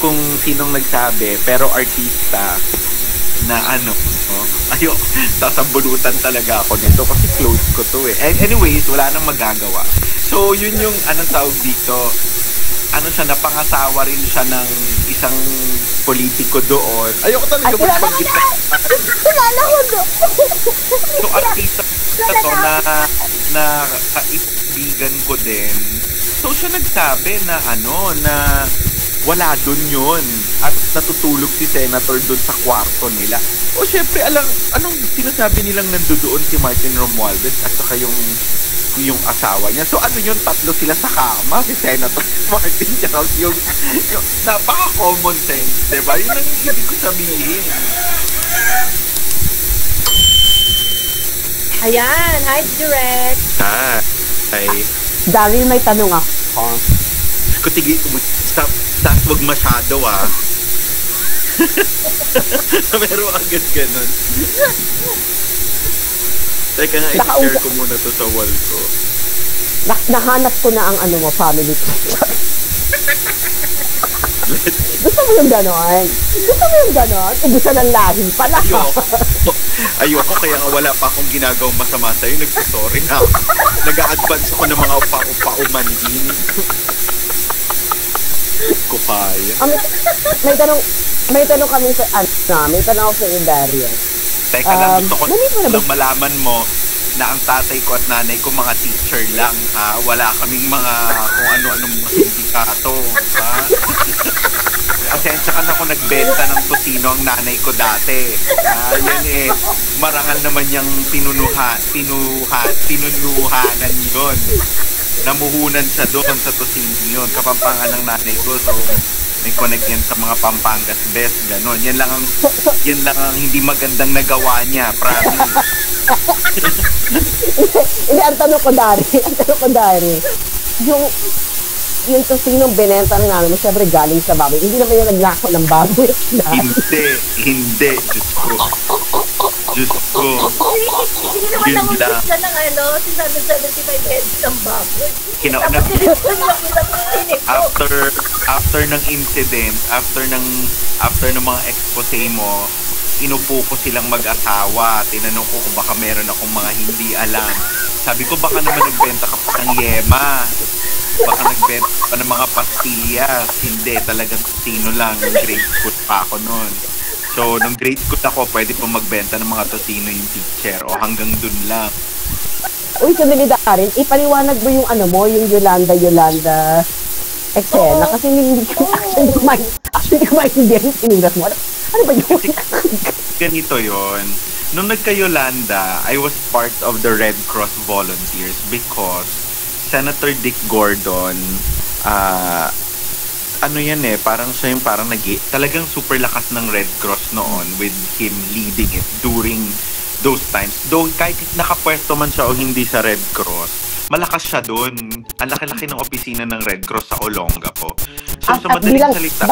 kung sinong nagsabi, pero artista na ano, ayo, sasambulutan talaga ako nito kasi close ko to eh. And anyways, wala nang magagawa. So, yun yung anong tawag dito, ano siya, napangasawa rin siya ng isang politiko doon. Ayoko talaga magbanggit na. Kilala ko doon. So, artista to na kaibigan ko din. So, siya nagsabi na ano, na wala doon yun. At natutulog si Senator doon sa kwarto nila. O, syempre, anong sinasabi nilang nandoon si Martin Romualdez at saka yung asawa niya. So, ano yun? Tatlo sila sa kama. Si Senator Martin Charles. Yung napaka-common sense. Diba? Yun ang hindi ko sabihin. Ayan. Hi, Direct. Hi. Daryl, may tanong ako. Kutigi, stop, wag masyado Pero agad ganun. Teka nga, i-share ko muna to sa wall ko. Nahanap ko na ang family ko. Gusto mo yung gano'n? Ubusan ng lahi pala. Ayoko, kaya nga wala pa akong ginagawang masama sa'yo. Nagsasorry na ako. Nag-a-advance ako ng mga upa-umanhin. Ko kaya. May tanong kami sa may tanong ako sa Dario. Teka lang, gusto ko lang malaman mo na ang tatay ko at nanay ko mga teacher lang, ha? Wala kaming mga kung ano-anong mga sindikato, ha? Asensya ka na kung nagbenta ng tosino ang nanay ko dati. Yan marangal naman yung pinunuhanan yun. Namuhunan siya doon sa tosino yun. Kapampangan ng nanay ko, so may connect yan sa mga Pampangas best, gano'n. Yan lang ang hindi magandang nagawa niya, promise. Hindi, ang tanong ko, Dari. Yung tosinong binenta ng namin, siyempre galing sa baboy. Hindi naman yung naglako ng baboy. Hindi. Diyos ko. Hindi naman nangulis na ng 675 heads ng baboy. After ng incident, after ng mga expose mo, inupo ko silang mag-asawa. Tinanong ko kung baka meron akong mga hindi alam. Sabi ko, baka naman nagbenta ka pa ng yema. Baka nagbenta pa ng mga pastillas. Hindi, talagang tosino lang. Yung grade school pa ako noon. So, nung grade school ako, pwede pa magbenta ng mga tosino yung teacher. O hanggang dun lang. Uy, sumili Darin, ipaliwanag mo yung yung Yolanda eksena. Kasi hindi ko maintindihan yung sinulat mo. Ano ba yun? Ganito yon. Nung nagka-Yolanda, I was part of the Red Cross volunteers because Senator Dick Gordon, parang siya yung talagang super lakas ng Red Cross noon with him leading it during those times. Though kahit nakapwesto man siya o hindi sa Red Cross, malakas siya doon. Ang laki-laki ng opisina ng Red Cross sa Olongapo. So, sa madaling salita,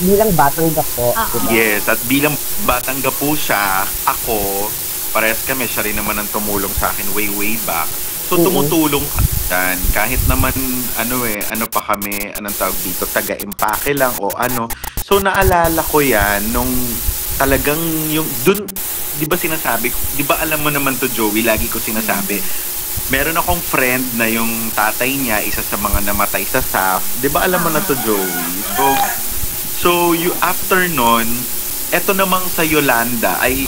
bilang batang gapo. Yes, at bilang batang gapo siya, ako, parehas kami, siya rin naman ang tumulong sa akin way back. So, tumutulong dyan. Kahit naman, ano pa kami, anong tawag dito, taga-impake lang o ano. So, naalala ko yan nung talagang yung, dun, di ba alam mo naman to, Joey, lagi ko sinasabi, meron akong friend na yung tatay niya, isa sa mga namatay sa SAF. Di ba alam mo na to, Joey? So after nun, eto namang sa Yolanda ay,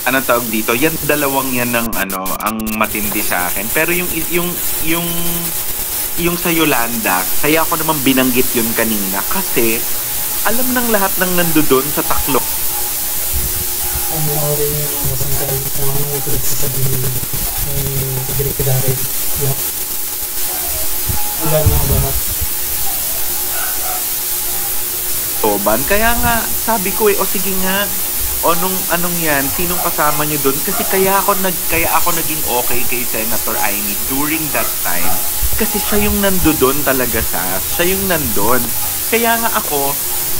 anong tawag dito, yan dalawang yan ng ang matindi sa akin. Pero yung sa Yolanda, kaya ako naman binanggit yun kanina kasi alam ng lahat ng nandoon sa Taklo. Ang mga rin yung masangkay kung ano yung pinagsasabihin Direk Daryl. Wala na lahat. Toban, kaya nga sabi ko sige nga, anong yan, sinong kasama nyo doon? Kasi kaya ako naging okay kay Senator Amy during that time. Kasi siya yung nandoon talaga siya yung nandun. Kaya nga ako,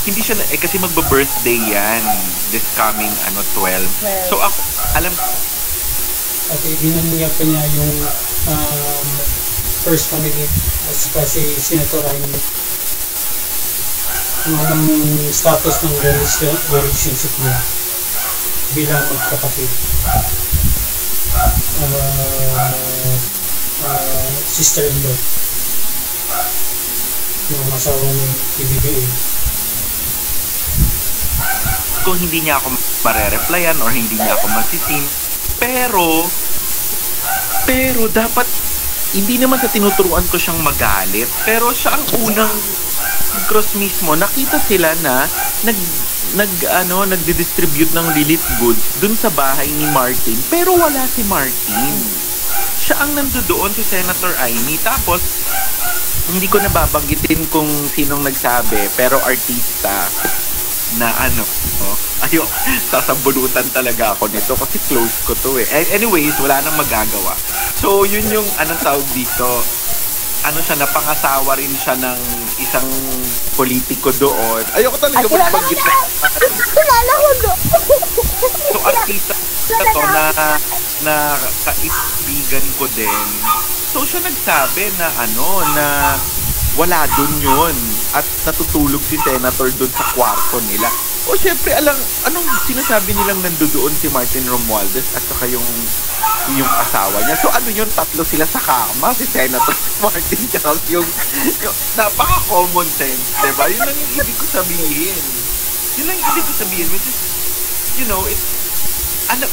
hindi siya, kasi magba-birthday yan this coming 12. So ako, alam, okay, binangyag pa niya yung first family kasi Senator Amy. Anong status ng relationship niya bilang magkapatid. Sister-in-law ng asawang PBBM. Kung hindi niya ako mare-replyan or hindi niya ako masisin. Pero dapat, hindi naman sa tinuturuan ko siyang magalit, pero siya ang unang cross mismo. Nakita sila na nagdi-distribute ng relief goods dun sa bahay ni Martin, pero wala si Martin. Siya ang nandoon, si Senator Amy. Tapos, hindi ko nababanggitin kung sinong nagsabi, pero artista na sasabulutan talaga ako nito kasi close ko to eh. Anyways, wala nang magagawa. So, yun yung anong tawag dito, napangasawa rin siya ng isang politiko doon. Ayoko talaga magbanggit na. Kilala ko doon. So, artista to na kaibigan ko din. So, siya nagsabi na na wala dun yun. At natutulog si Senator dun sa kwarto nila. O syempre, anong sinasabi nilang nandoon si Martin Romualdez at saka yung asawa niya. So ano yun, tatlo sila sa kama, si Senator Martin Charles, yung napaka-common sense, diba? Yun lang yung ibig ko sabihin. Which is, ano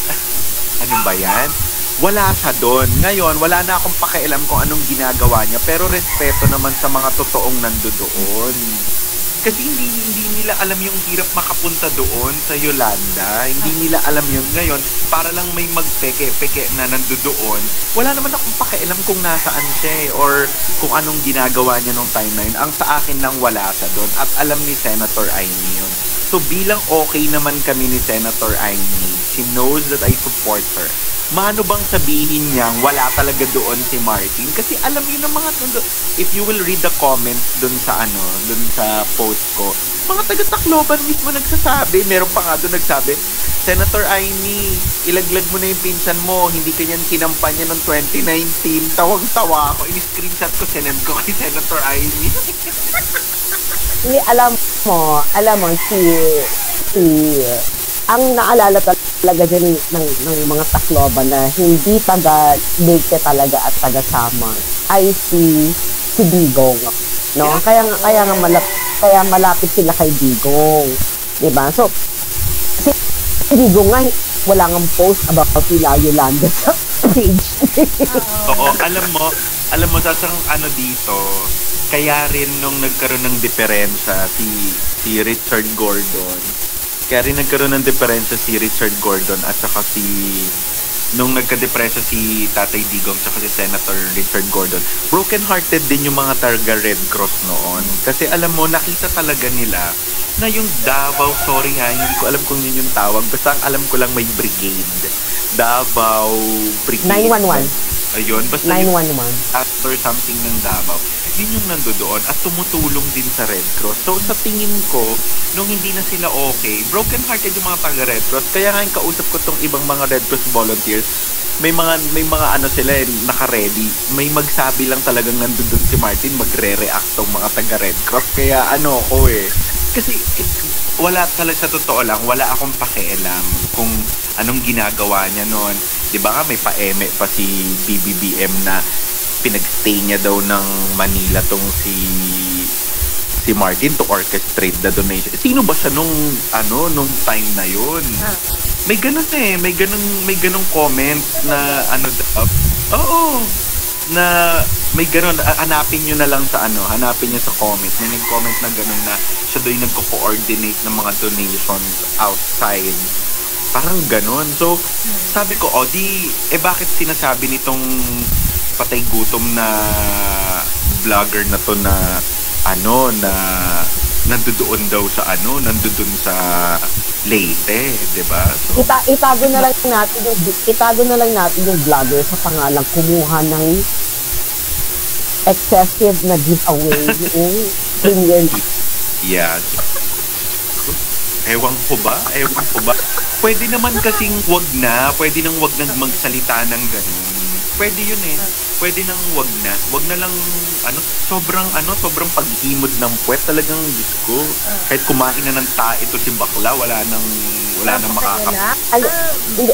ba yan? Wala siya doon. Ngayon, wala na akong pakialam kung anong ginagawa niya, pero respeto naman sa mga totoong nandoon. Kasi hindi nila alam yung hirap makapunta doon sa Yolanda. Hindi nila alam yun. Ngayon, para lang may magpeke-peke na nandoon, wala naman akong pakialam kung nasaan siya or kung anong ginagawa niya nung time na yun. Ang sa akin lang wala siya doon. At alam ni Senator Amy yun. So bilang okay naman kami ni Senator Amy, she knows that I support her. Mano bang sabihin niyang wala talaga doon si Martin? Kasi alam niyo ng mga if you will read the comments doon sa post ko, mga taga-Tacloban mismo nagsasabi, meron pa nga doon nagsabi, Senator Amy, ilaglag mo na yung pinsan mo, hindi ka niyan kinampanya noong 2019. Tawang-tawa ako, in-screenshot ko, sinend ko kay Senator Amy. Hindi, alam mo, ang naalala talaga dyan ng mga Tacloban na hindi taga Leyte talaga at taga Samar ay si Digong, no? Kaya malapit sila kay Digong, diba? So si Digong nga wala ngang post about Yolanda sa page. Oo, alam mo sasang dito, kaya rin nung nagkaroon ng diferensya si Richard Gordon. Kaya rin nagkaroon ng diferensya si Richard Gordon at saka nung nagka-depresya si Tatay Digong at saka si Senator Richard Gordon. Broken-hearted din yung mga taga Red Cross noon. Kasi alam mo, nakita talaga nila na yung Davao, sorry ha, hindi ko alam kung yun yung tawag. Basta ang alam ko lang may brigade. Davao Brigade. 911. Ayun, basta 911. After something ng Davao. Yun yung nandoon at tumutulong din sa Red Cross. So sa tingin ko, nung hindi na sila okay, broken hearted yung mga taga Red Cross. Kaya nga yung kausap ko tong ibang mga Red Cross volunteers, may mga sila naka-ready. May magsabi lang talagang nandoon si Martin, magre-react tong mga taga Red Cross. Kaya kasi wala talaga, sa totoo lang, wala akong pakialam kung anong ginagawa niya noon. 'Di ba nga may pa-eme pa si BBBM na pinag-stay niya daw ng Manila tong si Martin to orchestrate the donation. Sino ba siya nung time na yun? May ganun comment na Oo. Na may ganun, hanapin niyo na lang hanapin niyo sa comment. May nag-comment na ganun na siya daw yung nagko-coordinate ng mga donations outside. Parang ganun. So, sabi ko, bakit sinasabi nitong patay gutom na vlogger na to na nandoon daw sa nandoon sa Leyte, 'di ba? So, itago na lang natin yung vlogger sa pangalang kumuha ng excessive na giveaway yung Premier League. Yeah. Ewan ko ba? Pwede naman kasing wag nang magsalita ng ganun. Pwede yun eh. pwede nang wag na. Wag na lang, sobrang paghimod ng puwet. Talagang, Diyos ko, kahit kumain na ng tae ito si bakla, wala nang Ano, hindi,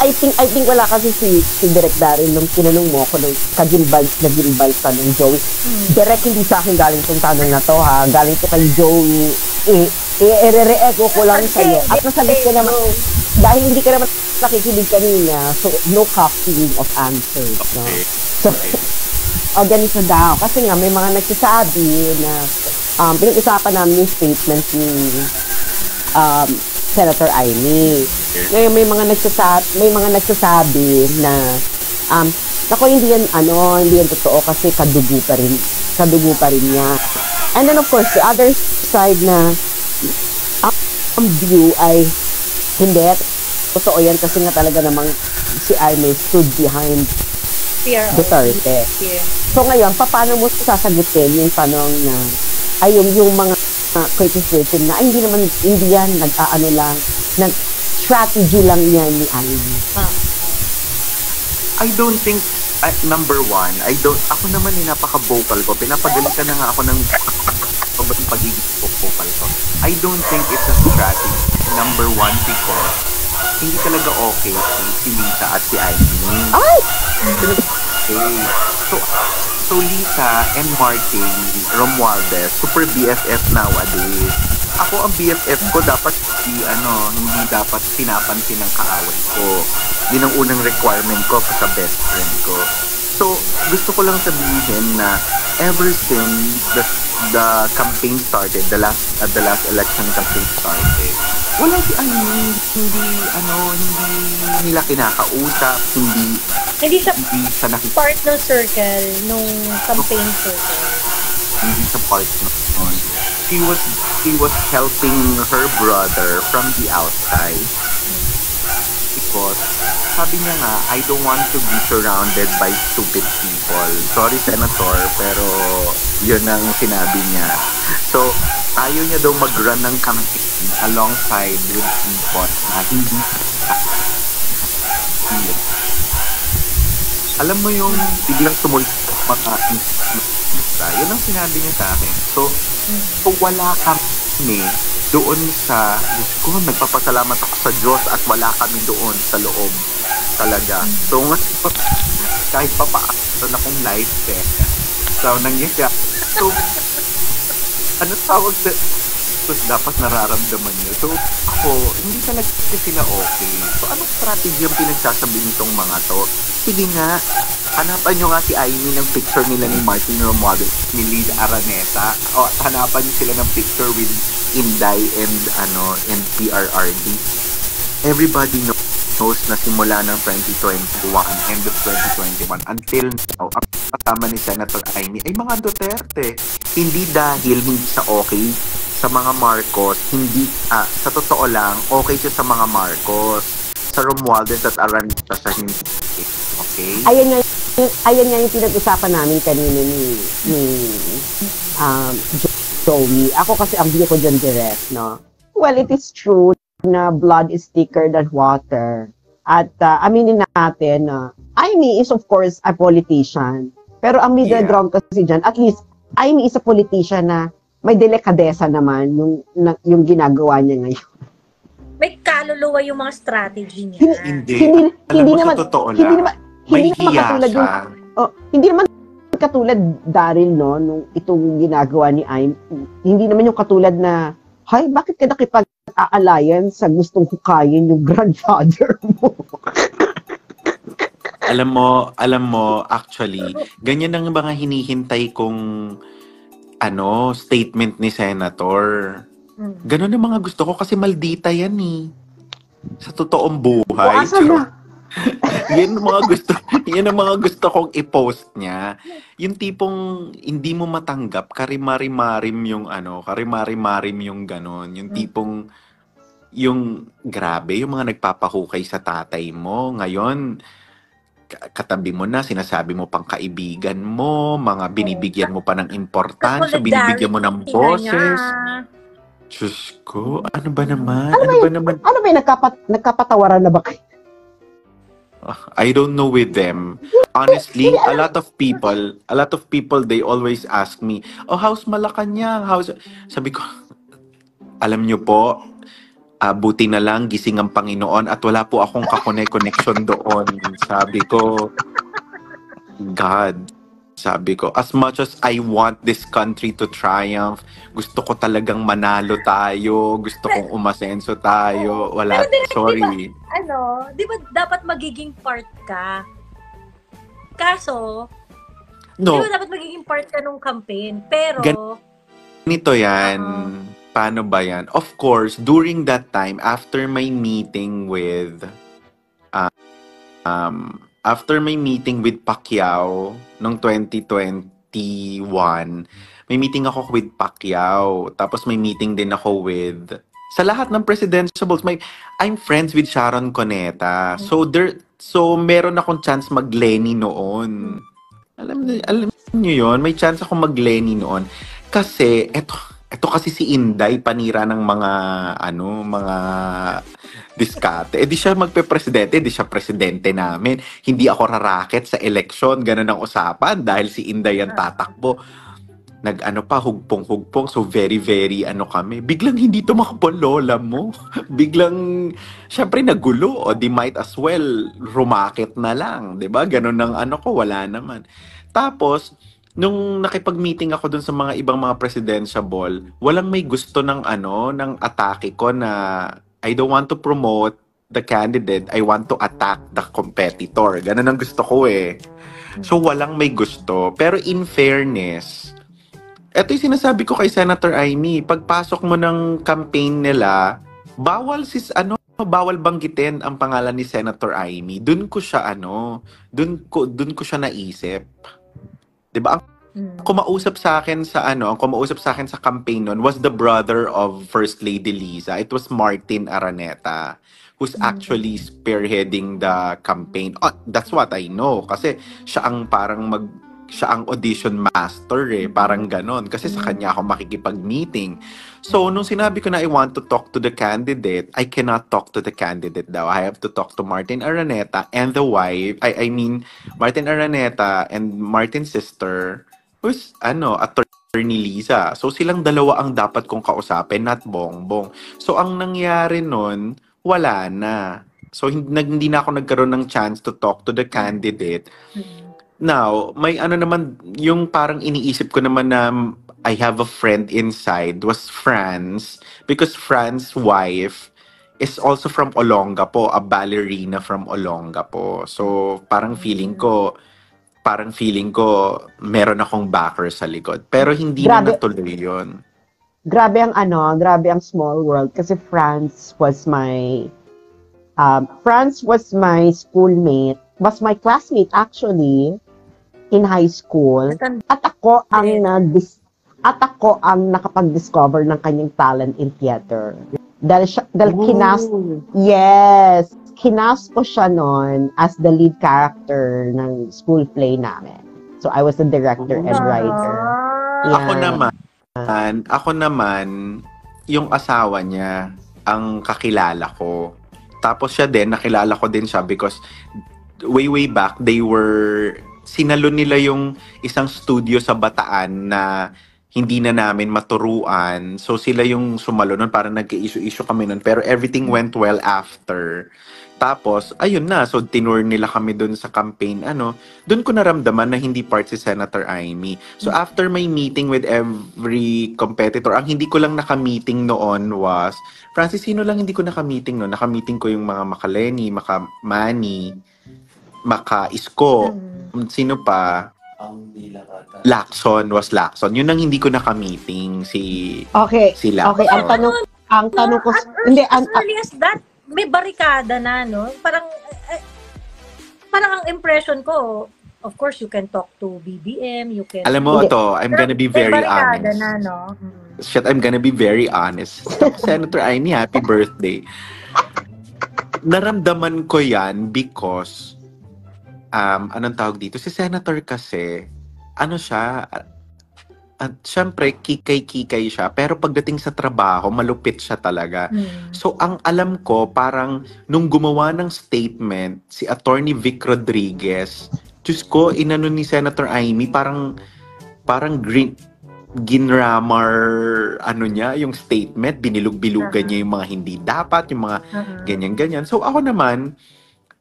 I think wala kasi si Direk Daryl nung tinanong mo ako nung kagilbal pa ng Joey. Direk, hindi sa akin galing tong tanong na to ha. Galing to kay Joey. I-re-echo ko lang sa'yo. At nasagot ko naman, dahil hindi ka naman nakikinig kanina, so no copying of answers. No? So, ganito daw. Kasi nga, may mga nagsasabi na pinag-usapan namin yung statement ni Senator Amy. Ngayon may mga nagsasabi na ako hindi yan totoo kasi kadugo pa rin niya. And then of course the other side na ang view ay hindi totoo yan kasi nga talaga namang si Amy stood behind Duterte. So ngayon, paano mo sasagutin yung tanong na ay yung mga criticism na hindi yan strategy lang yan ni Amy. I don't think, number one, ako naman napaka-vocal ko. Pinapagalitan na nga ako ng pagiging vocal ko. I don't think it's a strategy. Number one, because hindi talaga okay si Lisa at si Amy. Ay! Okay. So Lisa and Martin Romualdez, super BFF nowadays. Ako ang BFF ko dapat hindi dapat pinapansin ng kaaway ko. Yun ang unang requirement ko sa best friend ko. So, gusto ko lang sabihin na ever since the campaign started, the last election campaign started, wala si Amy, hindi nila kinakausap, hindi siya part ng circle, nung campaign circle. Hindi sa part nun. She was helping her brother from the outside. Because, sabi niya nga, I don't want to be surrounded by stupid people. Sorry, Senator, pero yun ang sinabi niya. So, ayaw niya daw mag-run ng campaign alongside with people na hindi alam mo yung biglang tumulong mga yun ang sinabi niya sa akin. So wala kami doon sa Diyos ko, nagpapasalamat ako sa Diyos at wala kami doon sa loob talaga. So kahit papaano na kong life so nangyayari. So tawag sa dapat nararamdaman niyo. So ako, hindi talaga sila okay. So anong strategy ang pinagsasabi nitong mga to? Sige nga, hanapan nyo nga si Amy ng picture nila ni Martin Romualdez, ni Liz Araneta, o hanapan nyo sila ng picture with Inday and PRRD. Everybody knows na simula ng 2021, end of 2021, until now, ang kasama ni Senator Amy ay mga Duterte. Hindi dahil hindi siya okay sa mga Marcos, hindi, sa totoo lang, okay siya sa mga Marcos. Sa Romualdez at Araneta siya hindi. Okay? Ayan nga yung pinag-usapan namin kanina ni Joey. Ako kasi ang view ko dyan direct, no? Well, it is true na blood is thicker than water. At aminin natin na Amy is of course a politician. Pero ang middle ground kasi dyan, at least Amy is a politician na may delikadesa naman yung ginagawa niya ngayon. May kaluluwa yung mga strategy niya. Hindi naman katulad Daryl, no, nung itong ginagawa ni Amy. Hindi naman yung katulad na, hay, bakit ka nakipag-alliance sa gustong hukayin yung grandfather mo? Alam mo, actually, ganyan ang mga hinihintay kong statement ni Senator. Ganon ang mga gusto ko kasi maldita yan eh. Sa totoong buhay. Yan ang mga gusto kong i-post niya. Yung tipong hindi mo matanggap, karimari-marim yung ganon. Yung tipong grabe, yung mga nagpapahukay sa tatay mo. Ngayon, katabi mo na, sinasabi mo pang kaibigan mo, mga binibigyan mo pa ng importansya, binibigyan mo ng boses. Diyos ko, ano ba naman? Ano ba yung nagkapatawaran na ba kayo? I don't know with them. Honestly, a lot of people, they always ask me, oh, how's Malacanang? Sabi ko, alam nyo po, buti na lang gising ang Panginoon at wala po akong connection doon. Sabi ko, God, sabi ko, as much as I want this country to triumph, gusto ko talagang manalo tayo, gusto kong umasenso tayo, wala, Pero direct, sorry. Di ba dapat magiging part ka? Kaso, No, di ba dapat magiging part ka nung campaign? Pero, ganito yan. Paano ba yan? Of course, during that time, after my meeting with Pacquiao noong 2021, may meeting ako with Pacquiao. Tapos may meeting din ako with sa lahat ng presidentiables. I'm friends with Sharon Cuneta. So meron akong chance mag-Lenny noon. Alam niyo yon, may chance ako mag-Lenny noon. Kasi ito kasi si Inday panira ng mga diskarte. Di siya magpe-presidente, di siya presidente namin. Hindi ako rarakit sa eleksyon, ganun ang usapan dahil si Inday ang tatakbo. Hugpong-hugpong. So very, very kami. Biglang hindi tumakbo lola mo. Biglang, syempre nagulo. O di might as well, rumakit na lang. Diba? Ganun ang ko, wala naman. Tapos, nung nakipag-meeting ako dun sa mga ibang mga presidential, walang may gusto ng atake ko na I don't want to promote the candidate, I want to attack the competitor. Ganun ang gusto ko eh. So walang may gusto. Pero in fairness, eto yung sinasabi ko kay Senator Amy, pagpasok mo ng campaign nila, bawal banggitin ang pangalan ni Senator Amy. Doon ko siya naisip. 'Di ba? Ang kumausap sa akin sa campaign noon was the brother of First Lady Liza. It was Martin Araneta, who's actually spearheading the campaign. Oh, that's what I know kasi siya ang audition master parang ganon. Kasi sa kanya ako makikipag-meeting. So, nung sinabi ko na I want to talk to the candidate, I cannot talk to the candidate daw. I have to talk to Martin Araneta and the wife. I mean, Martin Araneta and Martin's sister, who's, Attorney Liza. So, silang dalawa ang dapat kong kausapin, not Bongbong. So, ang nangyari nun, wala na. So, hindi na ako nagkaroon ng chance to talk to the candidate. Now, may naman, yung parang iniisip ko naman na I have a friend inside was Franz, because Franz's wife is also from Olongapo, a ballerina from Olongapo. So, parang feeling ko meron akong backer sa likod. Pero hindi na natuloy yun. Grabe ang small world kasi Franz was my schoolmate, was my classmate actually in high school. At ako ang nakapag-discover ng kanyang talent in theater. Dahil kinast ko siya noon as the lead character ng school play namin. So I was the director and writer. Yeah. Ako naman, yung asawa niya ang kakilala ko. Tapos siya din, nakilala ko din siya because way back, sinalo nila yung isang studio sa Bataan na hindi na namin maturuan. So sila yung sumalo nun, parang nag-issue kami nun. Pero everything went well after. Tapos, ayun na. So tinur nila kami dun sa campaign. Dun ko naramdaman na hindi part si Senator Amy. So after my meeting with every competitor, ang hindi ko lang naka-meeting noon was, Francis, sino lang hindi ko naka-meeting noon? Naka-meeting ko yung mga Makaleni, Maka-Manny, Maka-Isko. Sino pa? Lacson. Yun ang hindi ko naka-meeting si Lacson. Okay, ang tanong ko as early as that, may barikada na, no? Parang ang impression ko, of course, you can talk to BBM, you can... Alam mo, I'm gonna be very honest. Na, no? Shit, I'm gonna be very honest. Senator Amy, happy birthday. Naramdaman ko yan because anong tawag dito? Si Senator kasi, At syempre, kikay-kikay siya. Pero pagdating sa trabaho, malupit siya talaga. So, ang alam ko, parang nung gumawa ng statement, si Attorney Vic Rodriguez, Diyos ko, inano ni Senator Amy, parang ginramar, ano niya, yung statement, binilug-bilugan niya yung mga hindi dapat, yung mga ganyan-ganyan. So, ako naman,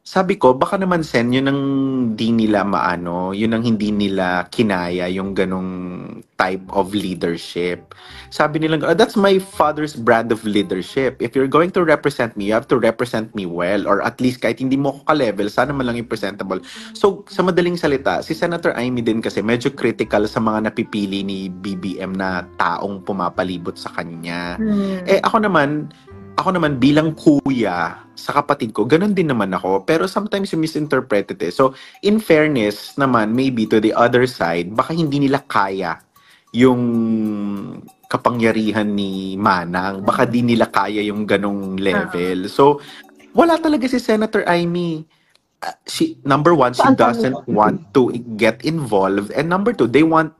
sabi ko, baka naman yun ang di nila maano, yun ang hindi nila kinaya, yung ganong type of leadership. Sabi nila, that's my father's brand of leadership. If you're going to represent me, you have to represent me well, or at least kahit hindi mo ako ka-level, sana man lang yung presentable. So, sa madaling salita, si Senator Amy din kasi medyo critical sa mga napipili ni BBM na taong pumapalibot sa kanya. Ako naman bilang kuya sa kapatid ko, ganun din naman ako. Pero sometimes you misinterpret it. So, in fairness naman, maybe to the other side, baka hindi nila kaya yung kapangyarihan ni Manang. Baka di nila kaya yung ganong level. So, wala talaga si Senator Amy. Number one, she doesn't want to get involved. And number two, they want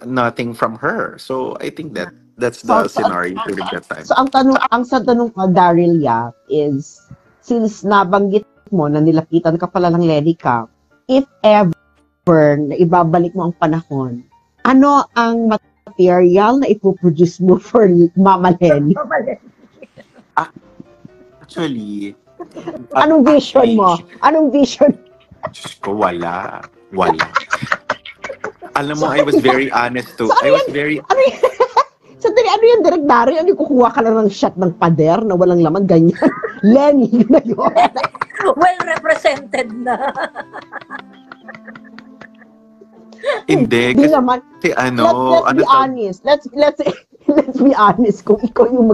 nothing from her. So, I think that's the scenario during that time. So, ang tanong ko, Daryl Yap, is, since nabanggit mo na nilapitan ka pala ng Lenny Cap, if ever na ibabalik mo ang panahon, ano ang material na ipoproduce mo for Mama Lenny? Actually, anong vision mo? Anong vision? Diyos ko, wala. Alam mo, I was very honest too. I was very... Sandali, ano yan, Direk Daryl? Ano yung kukuha ka lang ng shot ng pader na walang laman, ganyan? Lenny, yun na yun. Well represented na. Hindi, Hindi naman. Kasi Let's be honest. Let's be honest. Kung ikaw yung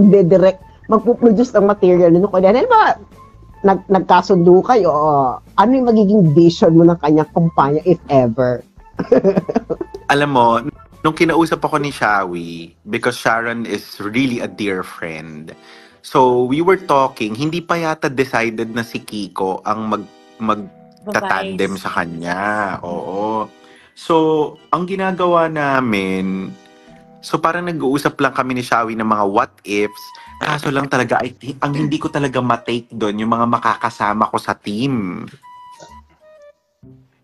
magpuproduce ng material, ano ba, nagkasundo kayo, ano yung magiging vision mo ng kanyang kumpanya, if ever? Alam mo, nung kinausap ako ni Shawi, because Sharon is really a dear friend, so we were talking, hindi pa yata decided na si Kiko ang magtatandem sa kanya. Oo. So, ang ginagawa namin, so parang nag-uusap lang kami ni Shawi ng mga what ifs, kaso lang talaga, ang hindi ko talaga matake doon, yung mga makakasama ko sa team.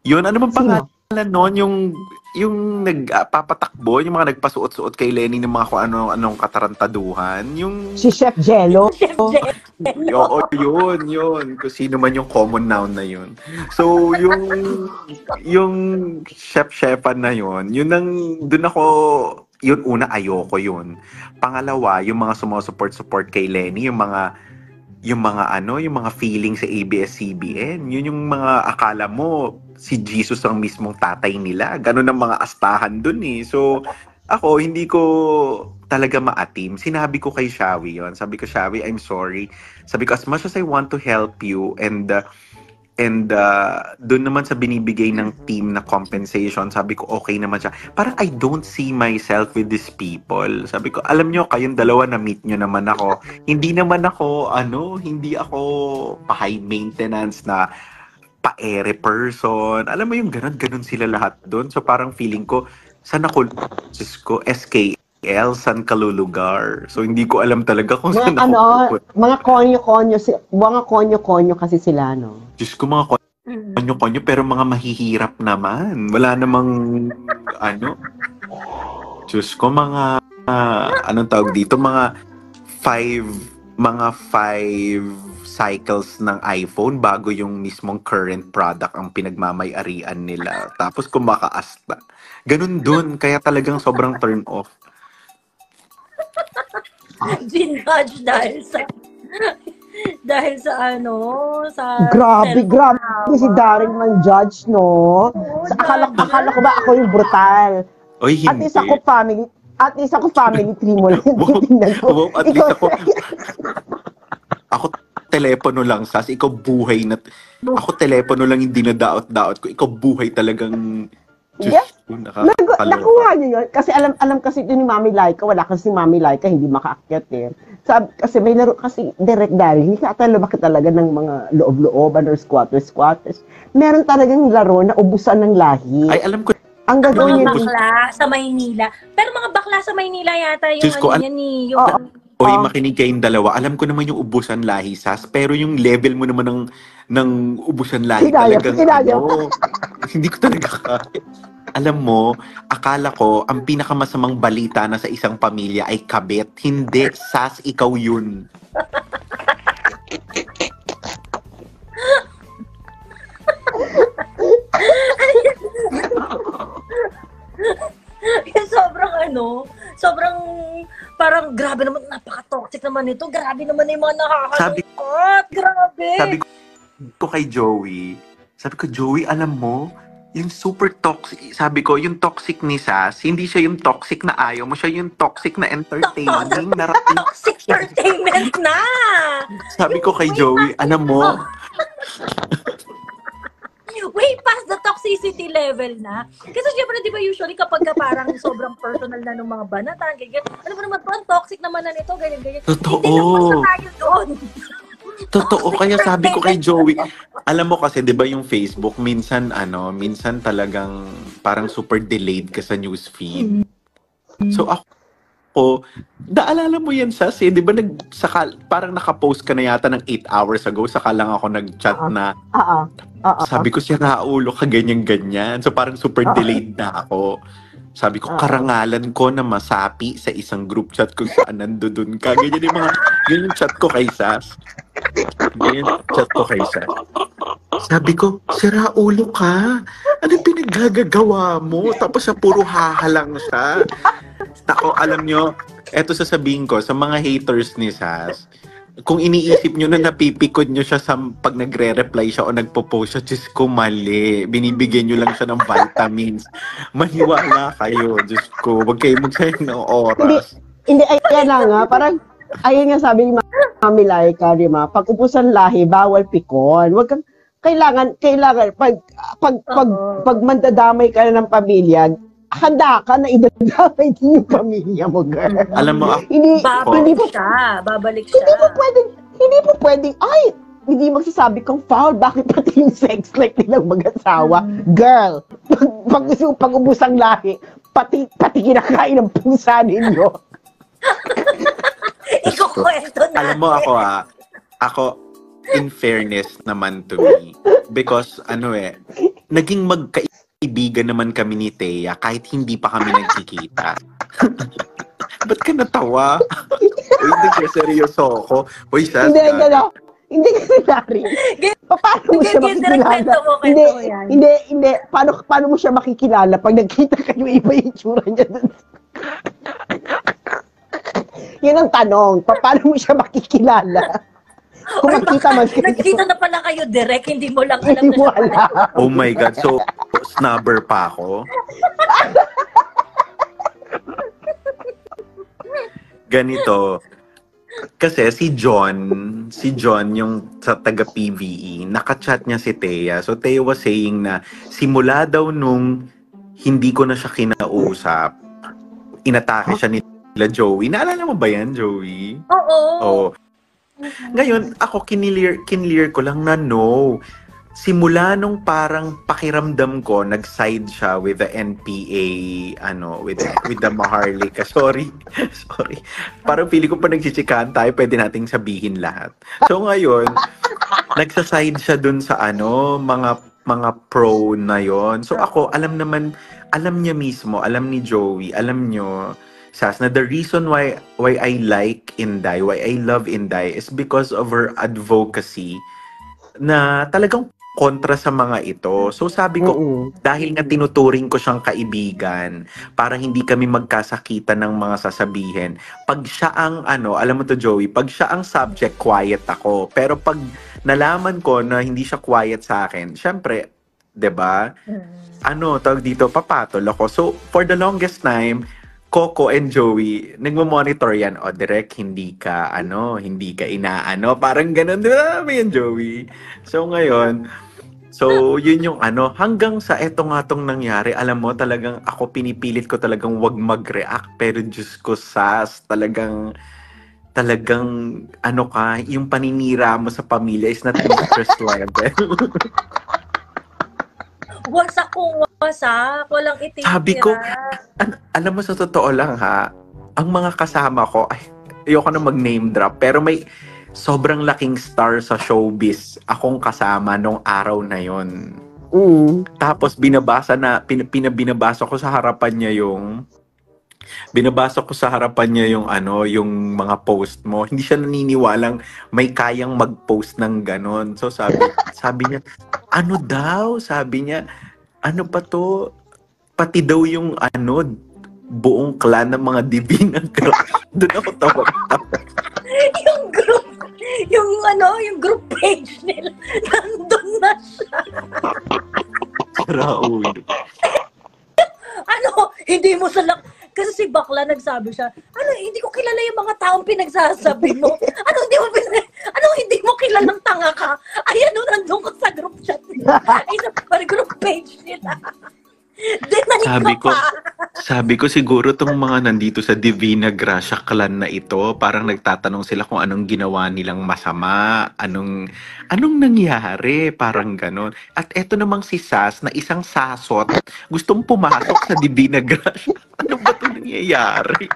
Yun, ano bang pangalan noon? Yung nagpapatakbo, yung mga nagpasuot-suot kay Lenny ng mga kung anong katarantaduhan. Yung... Si Chef Jello. Oo, yun. Kung sino man yung common noun na yun. So, yung chef-chefan na yun dun ako, yun una, ayoko yun. Pangalawa, yung mga sumusupport kay Lenny, yung mga feeling sa ABS-CBN, yun yung mga akala mo, si Jesus ang mismong tatay nila. Ganun ang mga astahan dun eh. So, ako, hindi ko talaga maatim. Sinabi ko kay Shawi yun. Sabi ko, Shawi, I'm sorry. Sabi ko, as much as I want to help you and doon naman sa binibigay ng team na compensation, sabi ko, okay naman siya. Parang I don't see myself with these people. Sabi ko, alam nyo, kayong dalawa na-meet nyo naman ako. Hindi naman ako, hindi ako pa-high maintenance na pa-ere person. Alam mo yung ganun sila lahat doon. So parang feeling ko, saan ako, SKL, saan kalulugar? So hindi ko alam talaga kung saan ako. Mga konyo-konyo kasi sila, no? Diyos ko, mga konyo-konyo, pero mga mahihirap naman. Wala namang, Diyos ko, mga, anong tawag dito, mga five cycles ng iPhone bago yung mismong current product ang pinagmamay-arian nila. Tapos kumakaasta. Ganun dun, kaya talagang sobrang turn off. Ginudge dahil sa Grabe si Daryl man judge, no? Akala ko ba ako yung brutal? Oy, hindi. At least ako family tree mo lang. At least ako telepono lang, Sas. Ikaw buhay na... Ako telepono lang hindi na daot-daot ko. Ikaw buhay talagang... Yes. Nakuha niyo yun. Kasi alam kasi ito ni Mami Laika. Wala kasi si Mami Laika, hindi makaakyat eh. Kasi may laro kasi Direk Daryl, hindi ka lumaki talaga ng mga loob-looban or squatters. Meron talagang laro na ubusan ng lahi. Ay, alam ko Ang Ang gagawin mga niya, bakla sa Maynila. Pero mga bakla sa Maynila yata yung Diyos ko, ano yan yung Oo. Oy, makinig kayong dalawa. Alam ko naman yung ubusan lahi, Sas, pero yung level mo naman ng ubusan lahi Kinaya, talagang kinaya. hindi ko talaga kaya. Alam mo, akala ko ang pinakamasamang balita na sa isang pamilya ay kabit. Hindi, Sas, ikaw yun. Yung sobrang parang grabe naman, napaka-toxic naman ito. Grabe naman yung mga nakakalungkot. Grabe. Sabi ko, Joey, alam mo, yung super toxic, sabi ko, yung toxic ni Sas, hindi siya yung toxic na ayaw mo, siya yung toxic na entertaining. Toxic entertainment na. Sabi ko kay Joey, alam mo, Way past the toxicity level na. Kasi syempre, di ba usually kapag ka parang sobrang personal na ng mga banatan, ganyan, ano ba naman po, ang toxic naman na nito, ganyan. Totoo. Hindi lang basta tayo doon. Totoo, kaya sabi ko kay Joey, alam mo kasi 'di ba yung Facebook minsan talagang parang super delayed ka sa news feed. So ako, naalala mo yan sa 'di ba parang naka-post ka na yata ng 8 hours ago saka lang ako nag-chat na sabi ko si Raulo ka ganyan. So parang super delayed na ako. Sabi ko, karangalan ko na masapi sa isang group chat kung saan nandoon ka. Ganyan chat ko kay Sas. Sabi ko, sira ulo ka. Ano pinaggagawa mo? Tapos sa puro hahalang siya. Ako, alam nyo, eto sasabihin ko sa mga haters ni Sas, kung iniisip nyo na napipikod nyo siya pag nagre-reply siya o nagpo-post siya, Diyos ko, mali. Binibigyan nyo lang siya ng vitamins. Maniwala kayo, Diyos ko. Huwag kayo magsayang ng oras. Hindi, ayan na nga. Parang, ayun nga sabi ni Mami Laika, di ba? Pag ubusan lahi, bawal pikon. Wag kang, kailangan, pag mandadamay ka na ng pamilya, handa ka na idadamay din yung pamilya mo, girl. Alam mo, Babalik siya. Hindi mo pwedeng, hindi magsasabi kang foul, bakit pati yung sex life nilang mag-asawa? Girl, pag ubusang lahi, pati kinakain ng pusa ninyo. Ikukwento natin. alam mo ako, in fairness naman to me, because naging magkaibigan naman kami ni Thea kahit hindi pa kami nagkikita. Ba't ka natawa? Uy, hindi, seryoso ako. Uy, Sas, Hindi kasi Larry. Paano mo siya makikilala? Hindi. Paano mo siya makikilala pag nagkita kayo iba yung tsura niya dun? Yan ang tanong. Paano mo siya makikilala? Kung magkita man kayo. Nagkita na pala kayo direct, hindi mo lang alam Hindi na mo siya pala. alam. Oh my God, so snubber pa ako? Ganito. Kasi si John yung sa taga-PVE, nakachat niya si Thea. So Thea was saying na simula daw nung hindi ko na siya kinausap, inatake siya nila Joey. Naalala mo ba yan, Joey? Oo. Oo. Ngayon, ako kinlear ko lang na no. Simula nung parang pakiramdam ko, nag-side siya with the NPA, with the Maharlika. Sorry. Parang feeling ko pa nagchichikahan tayo, pwede nating sabihin lahat. So ngayon, nagsaside siya dun sa mga pro na yon. So ako, alam niya mismo, alam ni Joey, alam nyo, Sas, na the reason why I like Inday, why I love Inday is because of her advocacy na talagang kontra sa mga ito. So sabi ko, dahil nga tinuturing ko siyang kaibigan, para hindi kami magkasakitan ng mga sasabihin. Pag siya ang alam mo to Joey, pag siya ang subject, quiet ako. Pero pag nalaman ko na hindi siya quiet sa akin, syempre, 'di ba? Tawag dito, papatol ako. So for the longest time, Coco and Joey, nagmo-monitor yan. Direct, hindi ka inaano. Parang ganun. Di ba yan, Joey? So, ngayon, yun yung hanggang sa eto nga tong nangyari, alam mo, talagang ako pinipilit ko talagang wag mag-react. Pero Diyos ko, Sas, talagang yung paninira mo sa pamilya is not interest level. Wasak kung wasak. Walang ititira. Sabi ko, alam mo sa totoo lang ha, ang mga kasama ko, ay, ayoko na mag-name drop, pero may sobrang laking star sa showbiz akong kasama nung araw na yon. Tapos binabasa ko sa harapan niya yung yung mga post mo. Hindi siya naniniwalang may kayang mag-post ng ganon. So sabi niya, ano daw? Sabi niya, ano pa to? Pati daw yung buong clan ng mga Divina Crush. Doon ako tawa-tawa. yung group page nila, nandun na siya. Raulo. Hindi mo kasi si Bakla nagsabi siya, hindi ko kilala yung mga taong pinagsasabi mo. Hindi mo kilalang tanga ka? Nandun ko sa group chat nila. Sa group page nila. Sabi ko siguro tong mga nandito sa Divina Gracia clan na ito, parang nagtatanong sila kung anong ginawa nilang masama, anong nangyari, parang ganon. At eto namang si Sas na isang sasot, gustong pumasok sa Divina Gracia. Ano ba ito nangyayari?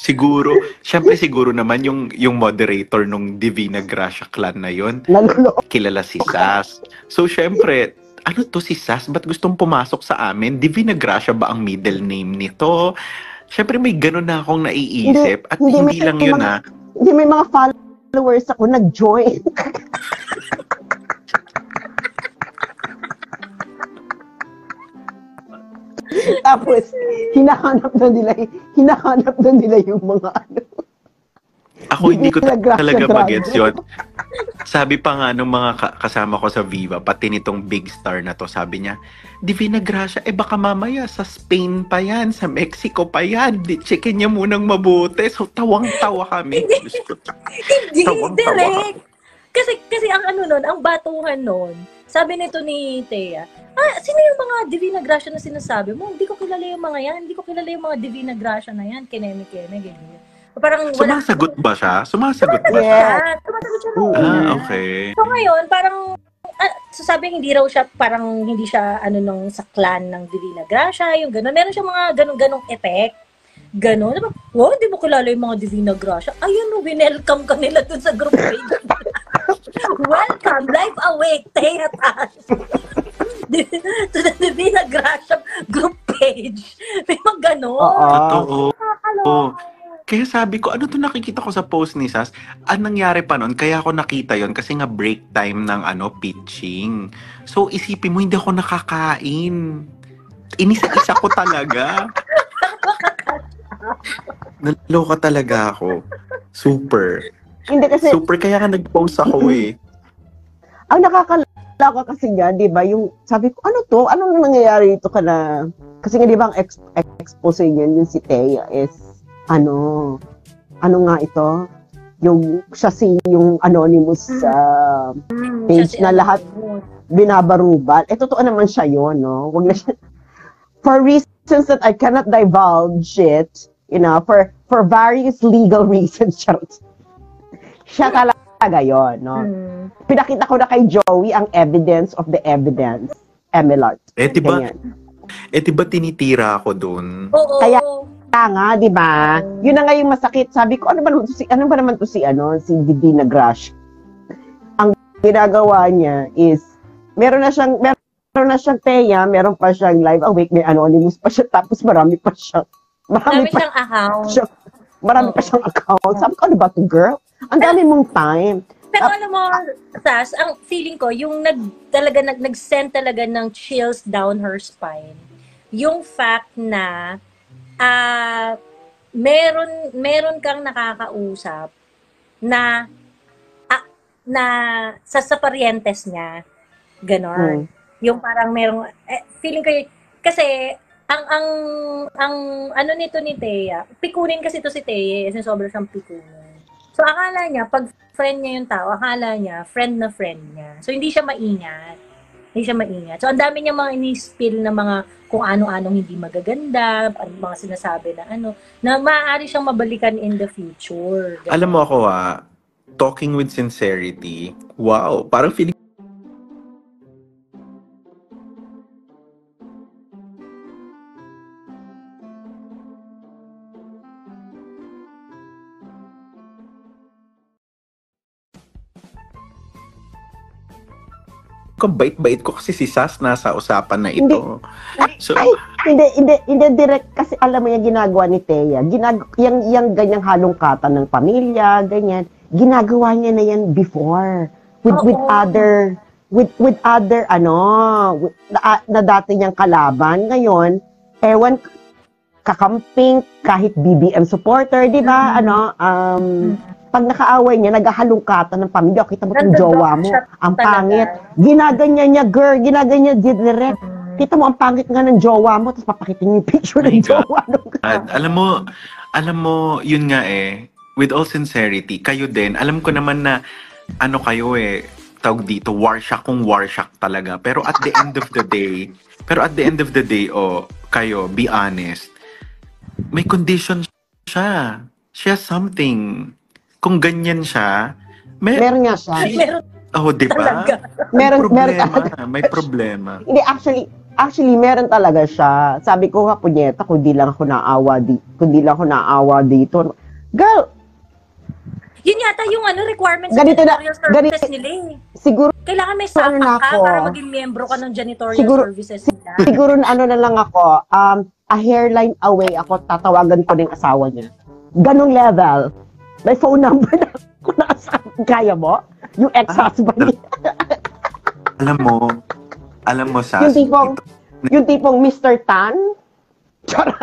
Siguro naman yung moderator nung Divina Gracia clan na yon, kilala si Sas. So syempre, ano to si Sas? Ba't gustong pumasok sa amin? Divina Gracia ba ang middle name nito? Syempre may ganun na akong naiisip. At hindi lang yun na. Hindi, may mga followers ako nag-join. Tapos, hinahanap na nila yung mga Ako hindi ko talaga mag-gets yun. Sabi pa nga nung mga kasama ko sa Viva, pati nitong big star na to, sabi niya, Divina Gracia, baka mamaya sa Spain pa yan, sa Mexico pa yan. Checkin niya munang mabuti. So, tawang-tawa kami. Hindi, direct. Kasi ang ang batuhan nun, sabi nito ni Thea, sino yung mga Divina Gracia na sinasabi mo? Hindi ko kilala yung mga yan. Hindi ko kilala yung mga Divina Gracia na yan. Kineme-keme, ganyan. Parang Sumasagot ba siya? Sumasagot siya. Okay. So ngayon, parang sasabi hindi raw siya, parang hindi siya sa clan ng Divina Gracia, yung gano'n. Meron siya mga ganong effect. Gano'n. Diba? Hindi mo kilala yung mga Divina Gracia. Ayun, winelcome ka nila dun sa group page. Welcome, Life Awake, Thea Tas. To the Divina Gracia group page. May mga gano'n. Totoo. Kaya sabi ko, ano to nakikita ko sa post ni Sas? Anong nangyari pa nun? Kaya ako nakita yon kasi nga break time ng pitching. So isipin mo, hindi ako nakakain. Inisa-isa ko talaga. Naloka talaga ako. Super. Hindi kasi... Super, kaya nga nag-post ako eh. Ang nakakalaka kasi nga, di ba, yung sabi ko, ano to? Anong nangyayari ito ka na? Kasi nga, di ba, ang expose niyan, yung si Thea is, ano nga ito? Yung yung anonymous page na lahat binabarubal. Totoo naman siya yun, no? Wag na siya, for reasons that I cannot divulge it, for various legal reasons, siya talaga yun, no? Pinakita ko na kay Joey ang evidence of the evidence. Emelart. Diba tinitira ako dun? Oo. Kaya nga, di ba? Yun na nga yung masakit. Sabi ko, ano ba naman to si Divina Gracia? Ang ginagawa niya is, meron na siyang Thea, meron pa siyang Live Awake, may anonymous pa siya, tapos marami pa siyang account. Marami pa siyang account. Sabi ko, ano ba to, girl? Ang dami mong time. Pero alam mo, Sas, ang feeling ko, yung nag-send talaga ng chills down her spine, yung fact na meron kang nakakausap na sa parientes niya, ganon. Yung parang merong, feeling ko, kasi, ang ano nito ni Thea, pikunin kasi to si Thea, kasi sobrang siyang pikunin. So, akala niya, pag friend niya yung tao, akala niya, friend na friend niya. So, hindi siya maingat. So, ang dami niya mga ini-spill na mga kung ano-anong hindi magaganda, mga sinasabi na na maaari siyang mabalikan in the future. Ganun. Alam mo ako talking with sincerity. Wow, parang feeling ko bait-bait ko kasi si Sas nasa usapan na ito. So, Ay, hindi direct kasi alam mo yung ginagawa ni Thea. Yung ganyang halongkatan ng pamilya, ganyan. Ginagawa niya na yan before with Oo. other na dati niyang kalaban. Ngayon, ewan kakamping kahit BBM supporter, di ba? Pag nakaaway niya, naghahalongkatan ng pamilya. Kita mo itong jowa mo, ang pangit. Ginaganyan niya, girl. Ginaganyan niya direct. Kita mo, ang pangit nga ng jowa mo, tapos papakita niyo yung picture my ng God. jowa. Alam mo, yun nga with all sincerity, kayo din, alam ko naman na, kayo tawag dito, warsyak kung warsyak talaga. Pero at the end of the day, kayo, be honest, may condition siya. She has something. Kung ganyan siya, Meron nga siya. Meron di ba? talaga. Meron May problema. Hindi, actually, meron talaga siya. Sabi ko nga, punyeta, kundi lang ako naawa dito. Girl, Yun yata yung requirements Ganito ng na- janitorial services nila eh. siguro, Kailangan may Ano na sapak ka ako? para maging miyembro ka ng janitorial Siguro- services nila. siguro na ano na lang ako, a hairline away ako, tatawagan ko ng asawa niya. Ganong level. May phone number na ako na asawa. Kaya mo? Yung ex-husband niya. Alam mo, Sas, Yung tipong Mr. Tan? Charot.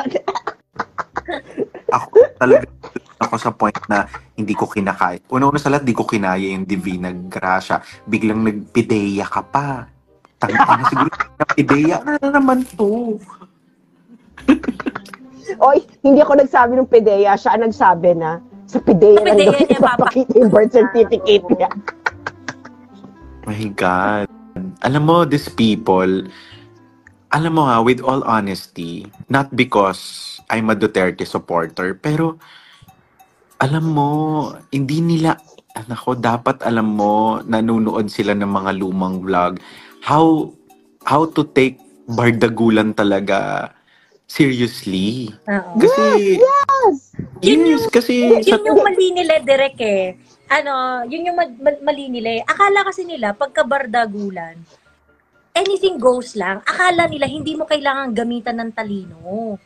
ako sa point na hindi ko kinakaya. Una-una sa lahat, di ko kinaya yung Divina Gracia. Biglang nagpideya ka pa. Tangina siguro nagpideya. Ano na naman to? Oy, hindi ako nagsabi ng PDEA. Siya ang nagsabi na sa PDEA lang daw PDEA niya ipapakita yung birth certificate niya. My God. Alam mo, these people, alam mo ha, with all honesty, not because I'm a Duterte supporter, pero alam mo, hindi nila, dapat alam mo, nanonood sila ng mga lumang vlog, how to take bardagulan talaga seriously. Oo. Kasi, kasi, Yun yung mali nila, Direk eh. Yun yung mali nila eh. Akala kasi nila, pagka-bardagulan, anything goes lang. Akala nila, hindi mo kailangan gamitan ng talino.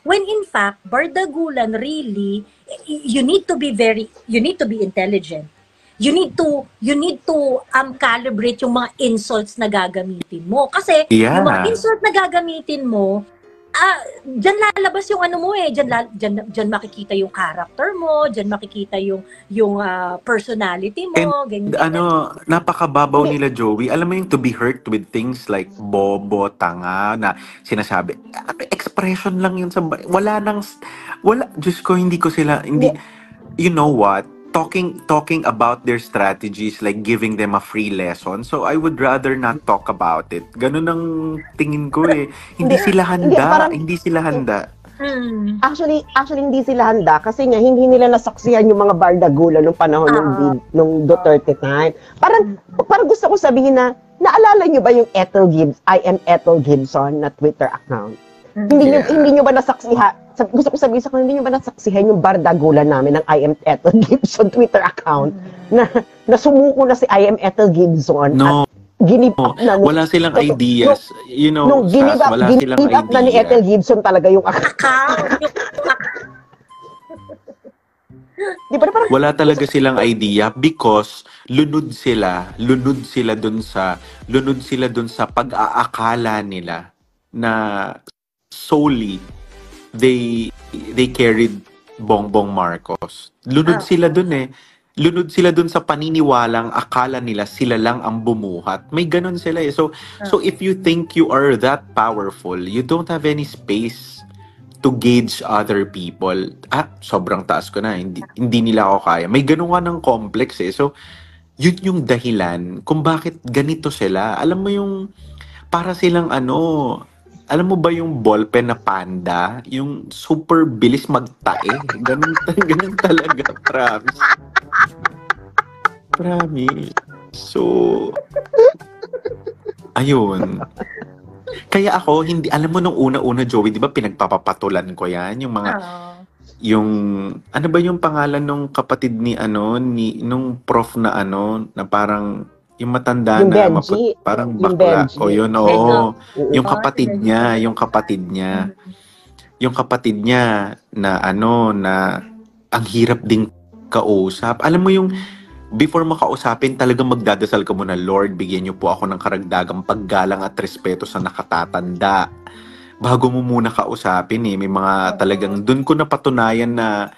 When in fact, bardagulan really, you need to be intelligent. You need to calibrate yung mga insults na gagamitin mo. Kasi, yung mga insult na gagamitin mo, dyan lalabas yung mo eh. Dyan makikita yung character mo, dyan makikita yung personality mo, ganyan. Napakababaw nila, Joey. Alam mo yung to be hurt with things like bobo, tanga, na sinasabi. Expression lang yun wala, Diyos ko, hindi you know what? Talking about their strategies, like giving them a free lesson. So I would rather not talk about it. Ganun ang tingin ko eh. Hindi sila handa. Actually, hindi sila handa kasi nga hindi nila nasaksihan yung mga bardagulan nung panahon nung Duterte time. Parang gusto ko sabihin na, naalala nyo ba yung I am Ethel Gibson na Twitter account? Hindi nyo ba nasaksihan? Gusto ko sabihin sa kanila, hindi nyo ba nasaksihan yung bardagulan namin ng I am Ethel Gibson Twitter account na sumuko na si I am Ethel Gibson at ginib up na wala silang ideas. Nung ginib up na ni Ethel Gibson talaga yung account. Di ba parang wala talaga silang idea because lunod sila dun sa pag-aakala nila na solely they carried Bongbong Marcos. Lunod sila dun sa paniniwalang akala nila sila lang ang bumuhat. May ganun sila eh. So if you think you are that powerful, you don't have any space to gauge other people. Sobrang taas ko na. Hindi nila ako kaya. May ganun nga ng complex eh. So, yun yung dahilan kung bakit ganito sila. Alam mo yung, para silang alam mo ba yung ballpen na panda? Yung super bilis magtae? Ganun talaga, promise. Promise. So, ayun. Kaya ako, hindi, alam mo nung una-una, Joey, di ba pinagpapapatulan ko yan? Yung mga, yung, ano ba yung pangalan nung kapatid ni, nung prof na na parang, yung matanda Yung na, Benji. parang Yung bakla. Benji. O yun, oo. Yung kapatid niya, yung kapatid niya. Yung kapatid niya na, na, ang hirap ding kausap. Alam mo yung, before makausapin, talagang magdadasal ka muna, Lord, bigyan niyo po ako ng karagdagang paggalang at respeto sa nakatatanda. Bago mo muna kausapin may mga talagang, dun ko napatunayan na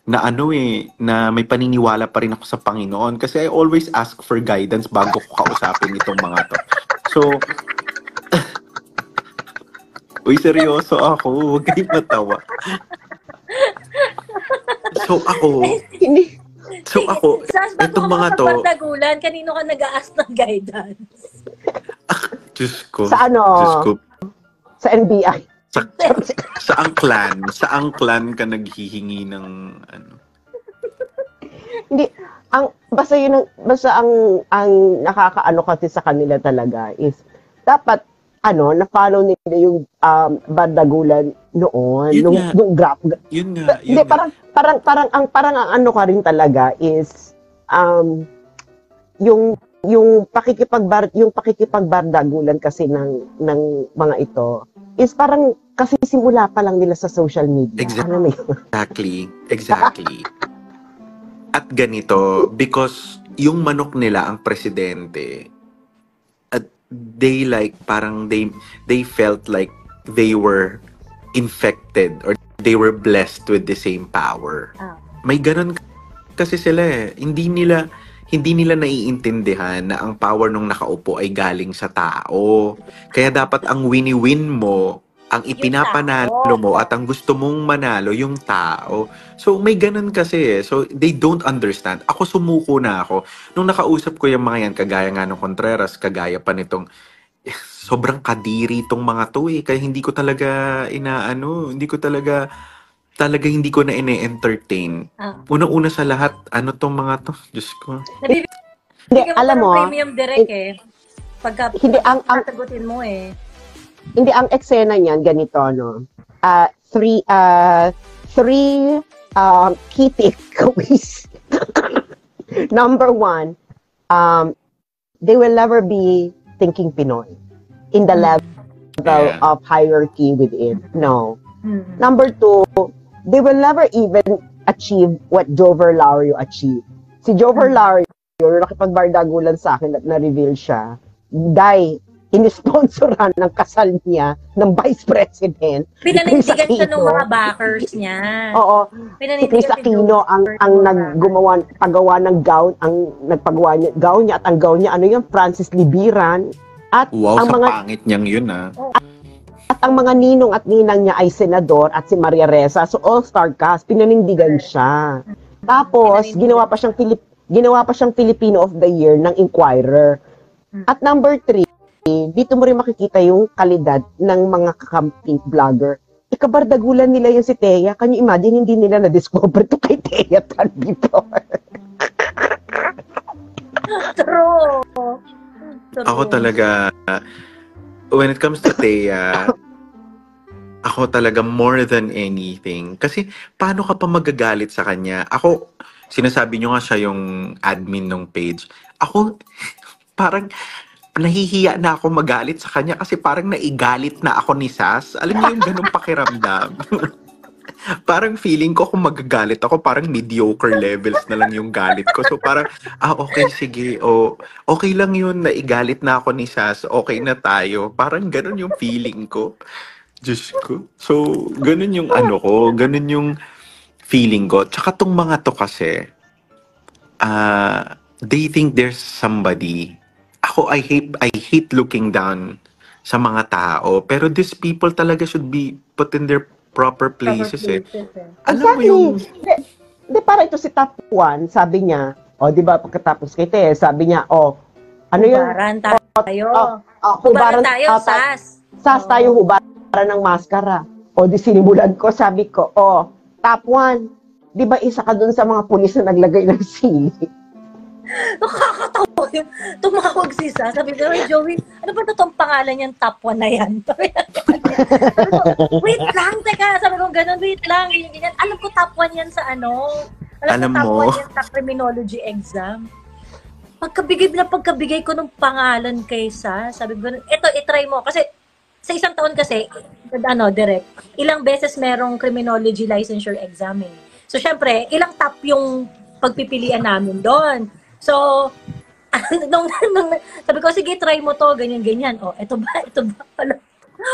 na may paniniwala pa rin ako sa Panginoon. Kasi I always ask for guidance bago ko kausapin itong mga to. So, uy, seryoso ako. Huwag kayong matawa. So, ako, itong mga to, Bardagulan, kanino ka nag-a-ask ng guidance? Diyos ko. Sa Diyos ko. Sa NBI. Sa angklan ka naghihingi ng Hindi, basta ang nakakaano kasi sa kanila talaga is, dapat, na-follow nila yung Bardagulan noon, nung graph. Yun nga. Hindi, parang ang ano ka rin talaga is, yung pakikipagbardagulan kasi ng mga ito is parang kasi simula pa lang nila sa social media. Exactly. At ganito, because yung manok nila ang presidente, at they felt like they were infected or they were blessed with the same power. May ganun kasi sila Hindi nila naiintindihan na ang power nung nakaupo ay galing sa tao. Kaya dapat ang wini-win mo, ang ipinapanalo mo at ang gusto mong manalo yung tao. So may ganun kasi So they don't understand. Ako sumuko na ako. Nung nakausap ko yung mga yan, kagaya nga ng Contreras, kagaya pa nitong sobrang kadiri itong mga to Kaya hindi ko talaga hindi ko na ine-entertain. Unang-una sa lahat, tong mga to? Diyos ko. Hindi, alam mo, premium direct Pagka hindi, sasagutin mo Hindi, ang eksena niyan, ganito, three key takeaways. Number one, they will never be thinking Pinoy in the level of hierarchy within. No. Number two, they will never even achieve what Jover Lario achieved. Si Jover Lario, nakipagbardagulan sa akin at na-reveal siya, inisponsoran ng kasal niya ng Vice President. Pinanindigan siya ng mga backers niya. Oo. Si Chris Aquino ang paggawa ng gown, ang nagpagawa niya, gown niya at ang gown niya, Francis Libiran. At ang mga pangit niyang yun At ang mga ninong at ninang niya ay senador at si Maria Ressa. So all-star cast, pinanindigan siya. Tapos ginawa pa siyang Filipino of the Year ng Inquirer. At number 3, dito mo rin makikita yung kalidad ng mga kakampi vlogger. Ikabardagulan nila yung si Thea. Can you imagine, hindi nila na-discover to kay Thea tan before. True. Ako talaga, when it comes to Thea, ako talaga more than anything. Kasi paano ka pa magagalit sa kanya? Ako, sinasabi nyo nga siya yung admin ng page. Ako, parang nahihiya na ako magalit sa kanya kasi parang naigalit na ako ni Sas. Alam niyo yung ganung pakiramdam. Parang feeling ko kung magagalit ako, parang mediocre levels na lang yung galit ko. So parang, okay, sige. Okay lang yun, naigalit na ako ni Sas. Okay na tayo. Parang ganun yung feeling ko. Diyos ko. So, ganun yung ganun yung feeling ko. Tsaka tong mga to kasi, they think there's somebody. Ako, I hate looking down sa mga tao. Pero these people talaga should be put in their proper places. Alam mo yung... Hindi, para ito si Top 1, sabi niya, di ba, pagkatapos kay Te, sabi niya, hubaran tayo. Hubaran tayo, Sas. Sas tayo, hubaran ng maskara. Di sinimulan ko, sabi ko, Top 1, di ba isa ka dun sa mga pulis na naglagay ng sili? Nakakatawa yun. Tumawag si Sa. Sabi ko, "Hey, Joey, ano ba itong pangalan niyang top 1 na yan?" Sabi ko, "Wait lang, teka." Sabi ko, "Ganun, wait lang." Ganyan. Alam ko top 1 yan sa ano. Alam ko top mo? 1 yan sa criminology exam. Pagkabigay ko ng pangalan kay Sa, sabi ko, "Ito, itry mo." Kasi sa isang taon kasi, direct, ilang beses merong criminology licensure exam eh. So, syempre, ilang top yung pagpipilian namin doon. So, sabi ko, sige, try mo to, ganyan. Oh, ito ba?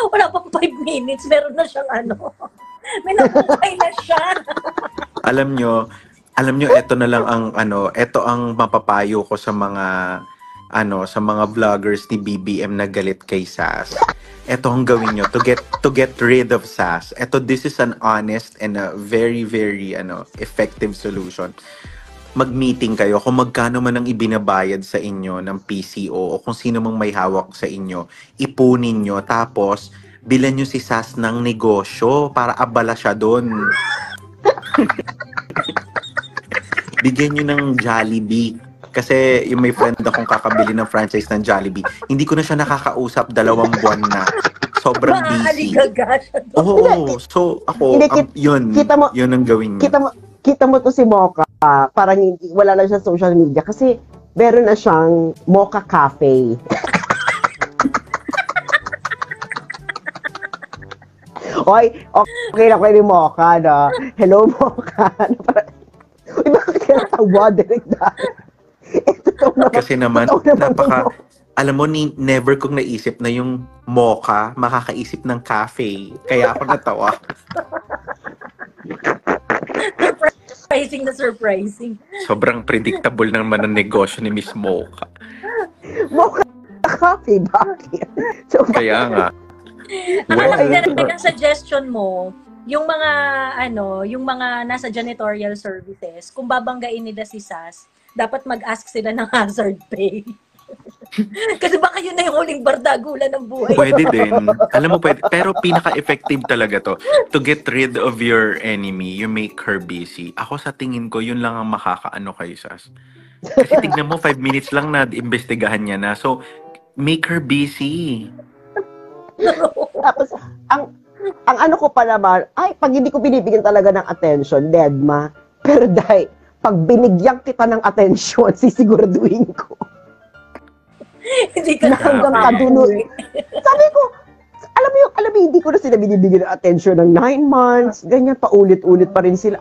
Wala pang 5 minutes, meron na siyang may nabuhay na siya. Alam nyo, ito na lang ang ito ang mapapayo ko sa mga vloggers ni BBM na galit kay Sas. Ito ang gawin nyo to get rid of Sas. This is an honest and a very, very effective solution. Mag-meeting kayo kung magkano man ang ibinabayad sa inyo ng PCO o kung sino mang may hawak sa inyo, ipunin nyo, tapos bilan nyo si Sas ng negosyo para abala siya doon. Bigyan nyo ng Jollibee. Kasi yung may friend akong kakabili ng franchise ng Jollibee, hindi ko na siya nakakausap 2 buwan na. Sobrang busy. Oo. So ako, yun ang gawin nyo. Kita mo to si Mocha, parang wala lang siya sa social media kasi meron na siyang Mocha Cafe. Oy, okay lang kayo ni Mocha, no? Hello, Mocha. Uy, bakit ka natawa? Kasi naman, alam mo, never kong naisip na yung Mocha makakaisip ng cafe. Kaya ako natawa. Surprising. Sobrang predictable naman ang negosyo ni Miss Mocha. Mocha Cafe, bakit? So, kaya nga. Ang suggestion mo, yung mga nasa janitorial services, kung babanggain nila si Sas, dapat mag-ask sila ng hazard pay. Kasi baka yun na yung huling bardagulan ng buhay. Pwede din. Alam mo, pwede. Pero pinaka-effective talaga to. To get rid of your enemy, you make her busy. Ako sa tingin ko, yun lang ang makakaano kay Sas. Kasi tignan mo, 5 minutes lang na imbestigahan niya na. So, make her busy. Tapos, ang ano ko pa naman, pag hindi ko binibigyan talaga ng attention, deadma. Pero dahil, pag binigyan kita ng attention, sisiguraduhin ko. Hindi ka na hanggang kadulo. Sabi ko, alam mo, hindi ko na sila binibigyan ng attention ng 9 months, ganyan, paulit-ulit pa rin sila.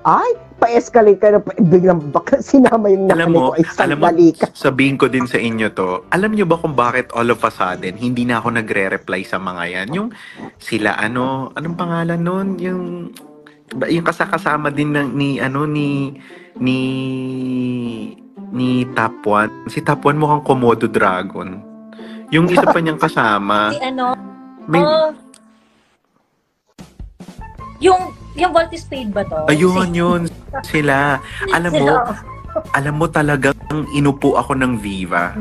Pa-escalate ka na, biglang baka sinama yung nakali ko, sandali ka. Sabihin ko din sa inyo to, alam nyo ba kung bakit all of a sudden, hindi na ako nagre-reply sa mga yan? Yung sila, anong pangalan nun? Yung kasama din ni Top 1. Si Top 1 mukhang Komodo Dragon. Yung isa pa niyang kasama. Yung Voltis Spade ba to? Ayun, yun. Sila. Alam mo talagang inupo ako ng Viva.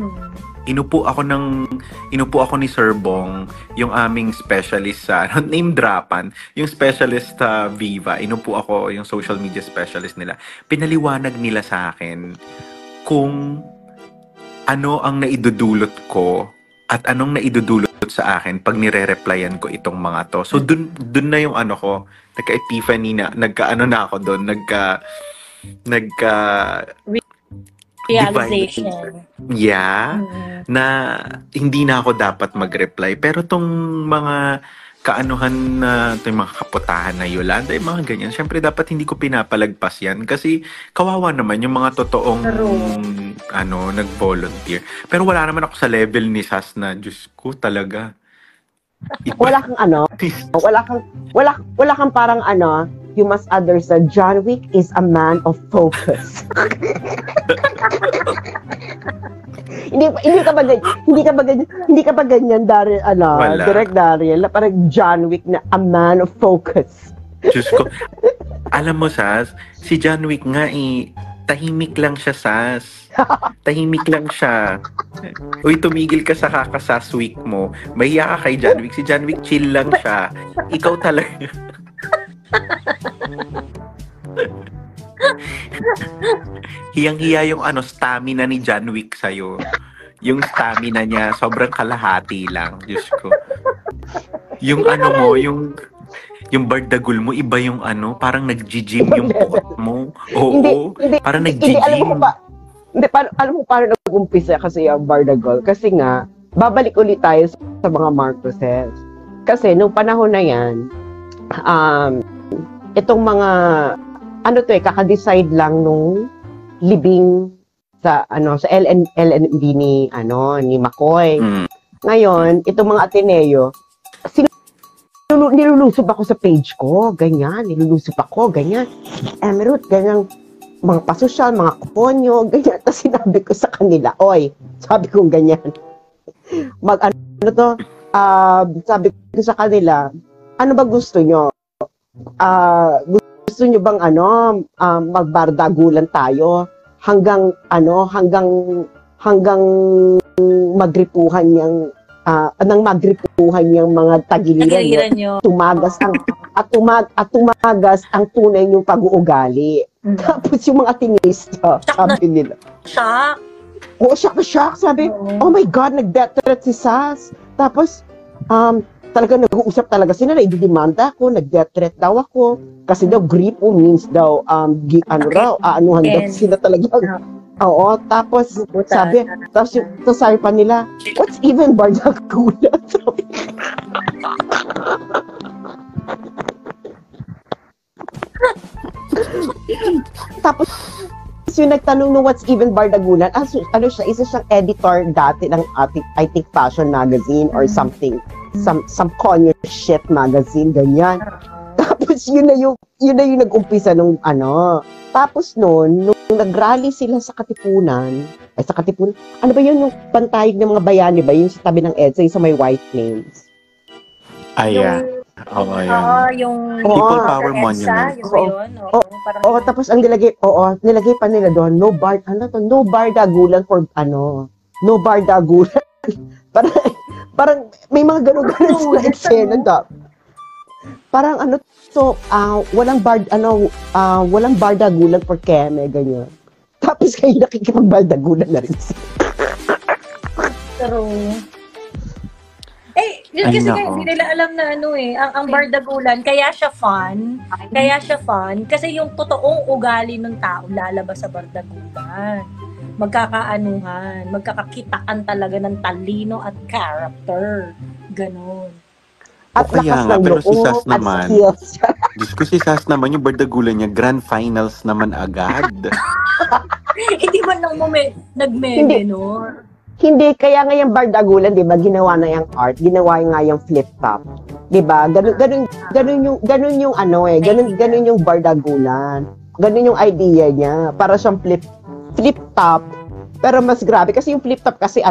Inupo ako ni Sir Bong, yung aming specialist sa name dropan, yung specialist sa Viva. Inupo ako yung social media specialist nila. Pinaliwanag nila sa akin kung ano ang naidudulot ko at anong naidudulot sa akin pag nire-replyan ko itong mga to. So dun na yung ko, nagka-epiphany na, nagka-ano na ako doon, realization. Yeah, na hindi na ako dapat mag-reply. Pero tong mga kaanuhan na, itong mga kaputahan na Yolanda, yung mga ganyan, syempre dapat hindi ko pinapalagpas yan. Kasi kawawa naman yung mga totoong nag-volunteer. Pero wala naman ako sa level ni Sas na, Diyos ko talaga. Wala kang parang you must understand, John Wick is a man of focus. Hindi ka ba ganyan Daryl, direct Daryl, parang John Wick na a man of focus. Diyos ko. Alam mo, Sas, si John Wick nga tahimik lang siya, Sas. Tahimik lang siya. Uy, tumigil ka sa kakasas week mo. Mahiya ka kay John Wick. Si John Wick, chill lang siya. Ikaw talaga. Hiyang-hiya yung stamina ni John Wick sa'yo. Yung stamina niya, sobrang kalahati lang. Diyos ko. Yung yung bardagul mo, iba yung parang nag-gym yung buhok mo. Oo, parang Hindi, nag-gym. alam mo paano nag-umpisa kasi yung Bardagol. Kasi nga, babalik ulit tayo sa mga Marcoses. Kasi nung panahon na yan, itong mga, kaka-decide lang nung libing sa LNB ni McCoy. Ngayon, itong mga Ateneo, nilulusob ako sa page ko, ganyan, Emerald, ganyan, mga pasosyal, mga kuponyo, ganyan. Tapos sinabi ko sa kanila, sabi ko ganyan, sabi ko sa kanila, ano ba gusto nyo? Gusto nyo bang magbardagulan tayo hanggang magripuhan yung mga tagiliran nyo. Tumagas ang tunay yung pag-uugali. Tapos yung mga tinista, sabi nila. Shock. Oo, shock. Sabi, oh my God, nag-death threat si Sas. Tapos, talaga nag-uusap talaga sila, ididimanda ako, nag-death threat daw ako. Kasi daw, gripo means daw, aanuhan daw sila talaga. Oo, tapos sabi pa nila, what's even bardagulan? Tapos yung nagtanong no what's even bardagulan, isa siyang editor dati ng I think fashion magazine or something, some conyo shit magazine, ganyan. Tapos yun na yung nag-umpisa nung Tapos nung nag-rally sila sa Katipunan, ano ba yun yung pantayog ng mga bayani ba? Yung sa tabi ng EDSA, sa may white names. Yeah. Yung People Power Monument. Oo, tapos ang nilagay pa nila doon, no bardagulan for no bardagulan. parang may mga ganun sila eksena daw. Parang walang bardagulan for Keme, ganyan. Tapos kayo nakikipagbardagulan na rin sila. Pero, yun kasi hindi nila alam na ang bardagulan, kaya siya fun, kasi yung totoong ugali ng tao lalabas sa bardagulan. Magkakaanuhan, magkakakitaan talaga ng talino at character. Ganon. At lakas ng pero si Sas at naman, skills. Diyos ko, si Sas naman, yung bardagulan niya, grand finals naman agad. Hindi man lang nag-meme, no? Hindi, kaya nga yung bardagulan, di ba, ginawa na yung art, ginawa nga yung flip-top. Di ba? Ganun yung bardagulan. Ganun yung idea niya. Para siyang flip-top, pero mas grabe. Kasi yung flip-top kasi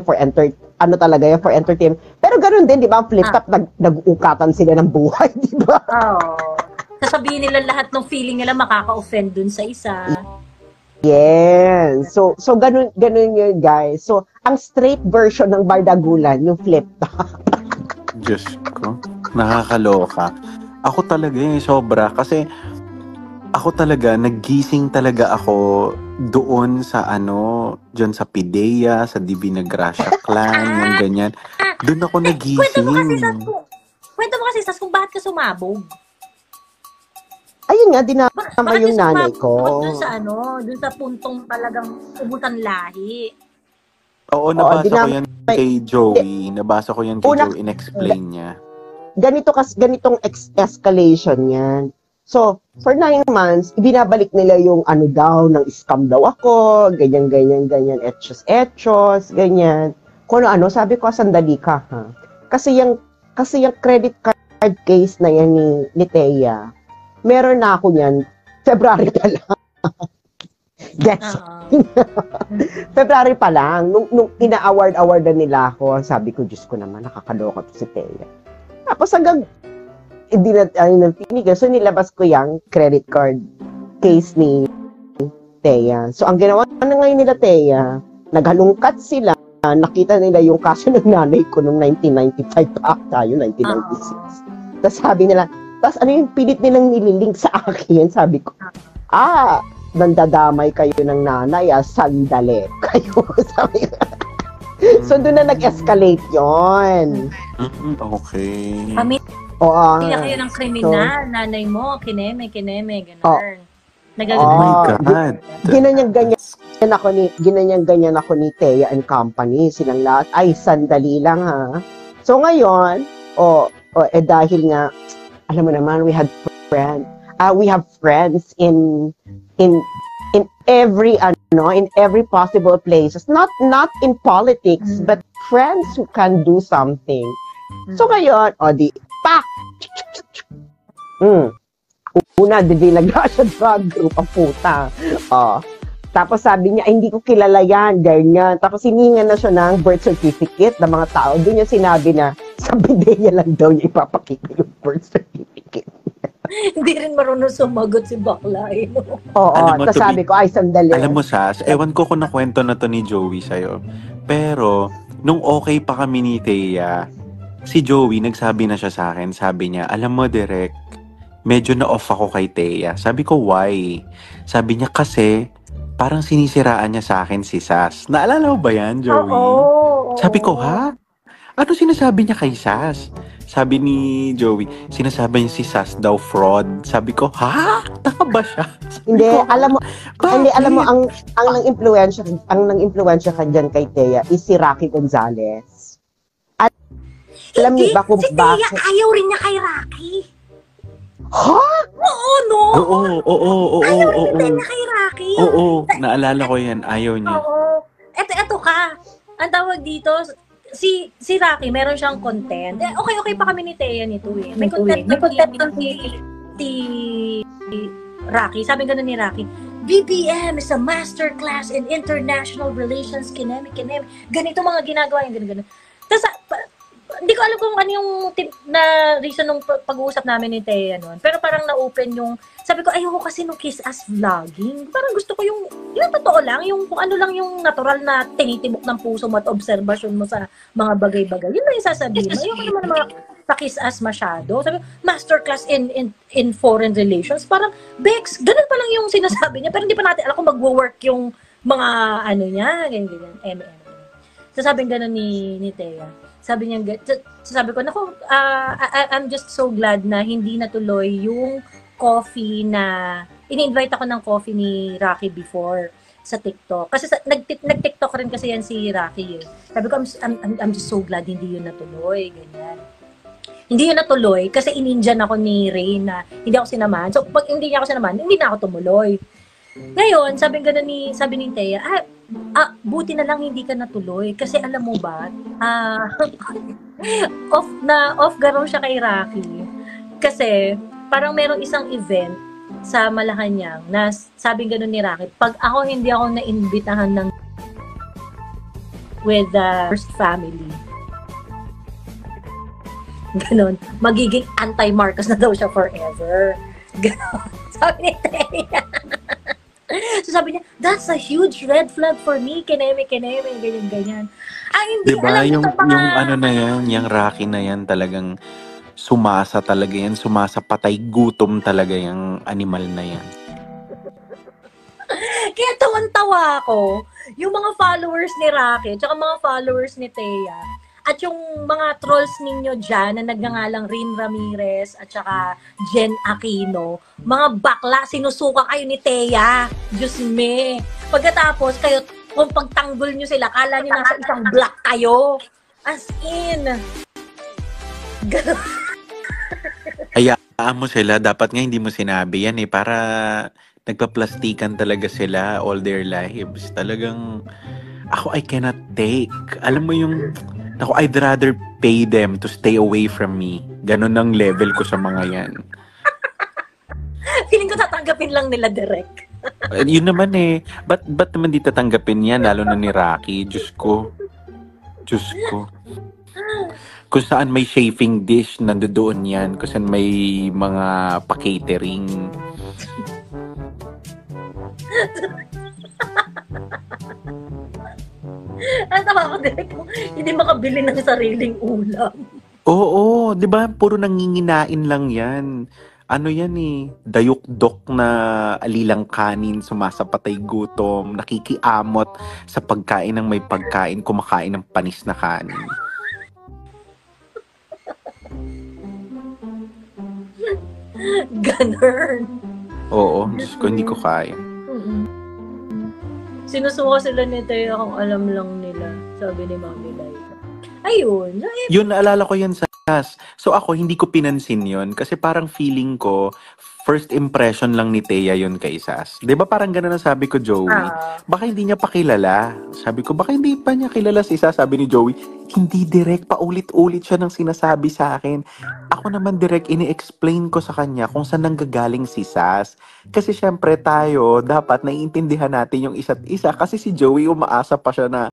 for entertainment. Pero ganun din, di ba? Ang flip-top, nag-uukatan sila ng buhay, di ba? Oo. Sasabihin nila lahat ng feeling nila makaka-offend dun sa isa. Yes. So ganun yun, guys. So, ang straight version ng bardagulan, yung flip-top. Diyos ko, nakakaloka. Ako talaga sobra. Kasi, ako talaga, naggising talaga ako doon sa dyan sa Pidea, sa Divina Gracia Clan, yung ganyan. Doon ako nagising. Kwento mo kasi, Sas, kung bakit ka sumabog. Ayun nga, dinama yung nanay ko. Doon sa puntong talagang ubutan lahi. Oo, nabasa ko yan kay Joey. Nabasa ko yan kay Joey, in-explain niya. Ganitong escalation yan. So, for 9 months, binabalik nila yung ng scam daw ako, ganyan, etchos, ganyan. Kung sabi ko, sandali ka, ha? Kasi yung credit card case na yan ni Thea, meron na ako niyan, February pa lang. Guess. February pa lang, nung ina-award na nila ako, sabi ko, Diyos ko naman, nakakaloka to si Thea. Tapos hanggang, hindi na tinigil. So, nilabas ko yung credit card case ni Thea. So, ang ginawa na ngayon nila Thea, naghalungkat sila, nakita nila yung kaso ng nanay ko noong 1995 pa tayo, 1996. Tapos sabi nila, pilit nilang nililink sa akin, sabi ko, nandadamay kayo ng nanay, sandali kayo. Sabi ko. So, doon na nag-escalate yon. Okay. Oo. Hindi na kayo ng kriminal, nanay mo, kineme, gano'n. Oh Nagagalit. my God. Ginanyang-ganyan ako ni Thea and Company. Silang lahat, ay, sandali lang ha. So, ngayon, dahil nga, alam mo naman, we have friends in every possible places, not in politics, but friends who can do something. So ngayon, di pak. Una, Divina Gracia Drug Group, ang puta. Tapos sabi niya, hindi ko kilala yan, ganyan. Tapos hiningan na siya ng birth certificate ng mga tao. Doon niya sinabi na, sa bideya lang daw niya ipapakita yung birth certificate. Hindi rin marunong sumagot si bakla. Tapos sabi ko, ay, sandali. Alam mo, Sas, ewan ko kung nakwento na to ni Joey sa'yo. Pero, nung okay pa kami ni Thea, si Joey, nagsabi na siya sa akin, sabi niya, alam mo, Direk, medyo na-off ako kay Thea. Sabi ko, why? Sabi niya, kasi, parang sinisiraan niya sa akin si Sas. Naalala mo ba yan, Joey? Sabi ko, ha? Ano sinasabi niya kay Sas? Sabi ni Joey, sinasabi niya si Sas daw fraud. Sabi ko, ha? Taka ba siya? Hindi, alam mo ang nang-impluwensya ka diyan kay Thea is si Rocky Gonzalez. At alam niyo ba kung si bakit? Thea, ayaw rin niya kay Rocky. Ha? Oo, no? Oo. Ayaw rin niya kay Rocky. Oo, naalala ko yan. Ayaw niya. Oo. Eto ka. Ang tawag dito, si Rocky, meron siyang content. Okay pa kami ni Thea nito eh. May content si Rocky. Sabi gano'n ni Rocky, BBM is a masterclass in international relations, kineme. Ganito mga ginagawa yung gano'n. Tapos, hindi ko alam kung ano yung reason nung pag-uusap namin ni Thea noon. Pero parang na-open yung, sabi ko, ayoko kasi nung kiss ass vlogging. Parang gusto ko yung totoo lang, yung kung ano lang yung natural na tinitibok ng puso mo at obserbasyon mo sa mga bagay-bagay. Yun lang yung sasabihin mo. Ayoko naman mga pa-kiss ass masyado. Sabi ko, masterclass in foreign relations. Parang, Bex, ganun pa lang yung sinasabi niya. Pero hindi pa natin alam kung mag-work yung mga ano niya, ganyan. So sabi ganun ni Thea. Sabi niya, sabi ko, naku, I'm just so glad na hindi natuloy yung coffee na, ini-invite ako ng coffee ni Rocky before sa TikTok. Kasi nag-TikTok rin kasi yan si Rocky eh. Sabi ko, I'm just so glad hindi yun natuloy, ganyan. Hindi yun natuloy kasi in-Indian ako ni Ray na hindi ako sinamahan. So, pag hindi niya ako sinamahan, hindi na ako tumuloy. Ngayon, sabi ni Thea, buti na lang hindi ka natuloy kasi alam mo ba, off garaw siya kay Rocky. Kasi parang merong isang event sa Malacanang na sabi gano'n ni Rocky, pag hindi ako naimbitahan ng with the first family, ganon, magiging anti-Marcos na daw siya forever. Ganon, sabi ni Thea. So sabi niya, that's a huge red flag for me, kineme, ganyan. Hindi diba, alam yung mga... ano na yan, yung Rocky na yan, talagang sumasa patay gutom talaga yung animal na yan. Kaya tawan-tawa ako, yung mga followers ni Rocky, tsaka mga followers ni Thea, at yung mga trolls ninyo dyan na nagngangalang Rin Ramirez at saka Jen Aquino, mga bakla, sinusuka kayo ni Thea. Diyos me. Pagkatapos, kayo, kung pagtanggol nyo sila, kala nyo nasa isang block kayo. As in. Ganun. Hayaan mo sila, dapat nga hindi mo sinabi yan para nagpa-plastikan talaga sila all their lives. Talagang, I cannot take. Alam mo yung, I'd rather pay them to stay away from me. Ganon ang level ko sa mga yan. Feeling ko tatanggapin lang nila direct. Yun naman eh. Ba't naman di tatanggapin yan? Lalo na ni Rocky. Diyos ko. Kung saan may chafing dish, nandoon yan. Kung saan may mga pa-catering. Tawa ko direct kung hindi makabili ng sariling ulam. Oo, 'di ba? Puro nanginginain lang 'yan. ano yan eh, dayok-dok na alilang kanin, sumasapatay gutom, nakikiamot sa pagkain ng may pagkain, kumakain ng panis na kanin. Ganun. Oo, Diyos ko, hindi ko kaya. Sinusuka sila ni Teo kung alam lang nila, sabi ni Mami Liza. Ayun. So, Yun, naalala ko yan sa So ako, hindi ko pinansin yun kasi parang feeling ko, first impression lang ni Thea yun kay Sas. 'Di ba parang gano'n ang sabi ko, Joey? Baka hindi niya pa kilala. Sabi ko, baka hindi pa niya kilala si Sas. Sabi ni Joey, hindi direct, paulit-ulit siya ng sinasabi sa akin. Ako naman direct, ini-explain ko sa kanya kung saan nanggagaling si Sas. Kasi syempre tayo, dapat naiintindihan natin yung isa't isa. Kasi si Joey umaasa pa siya na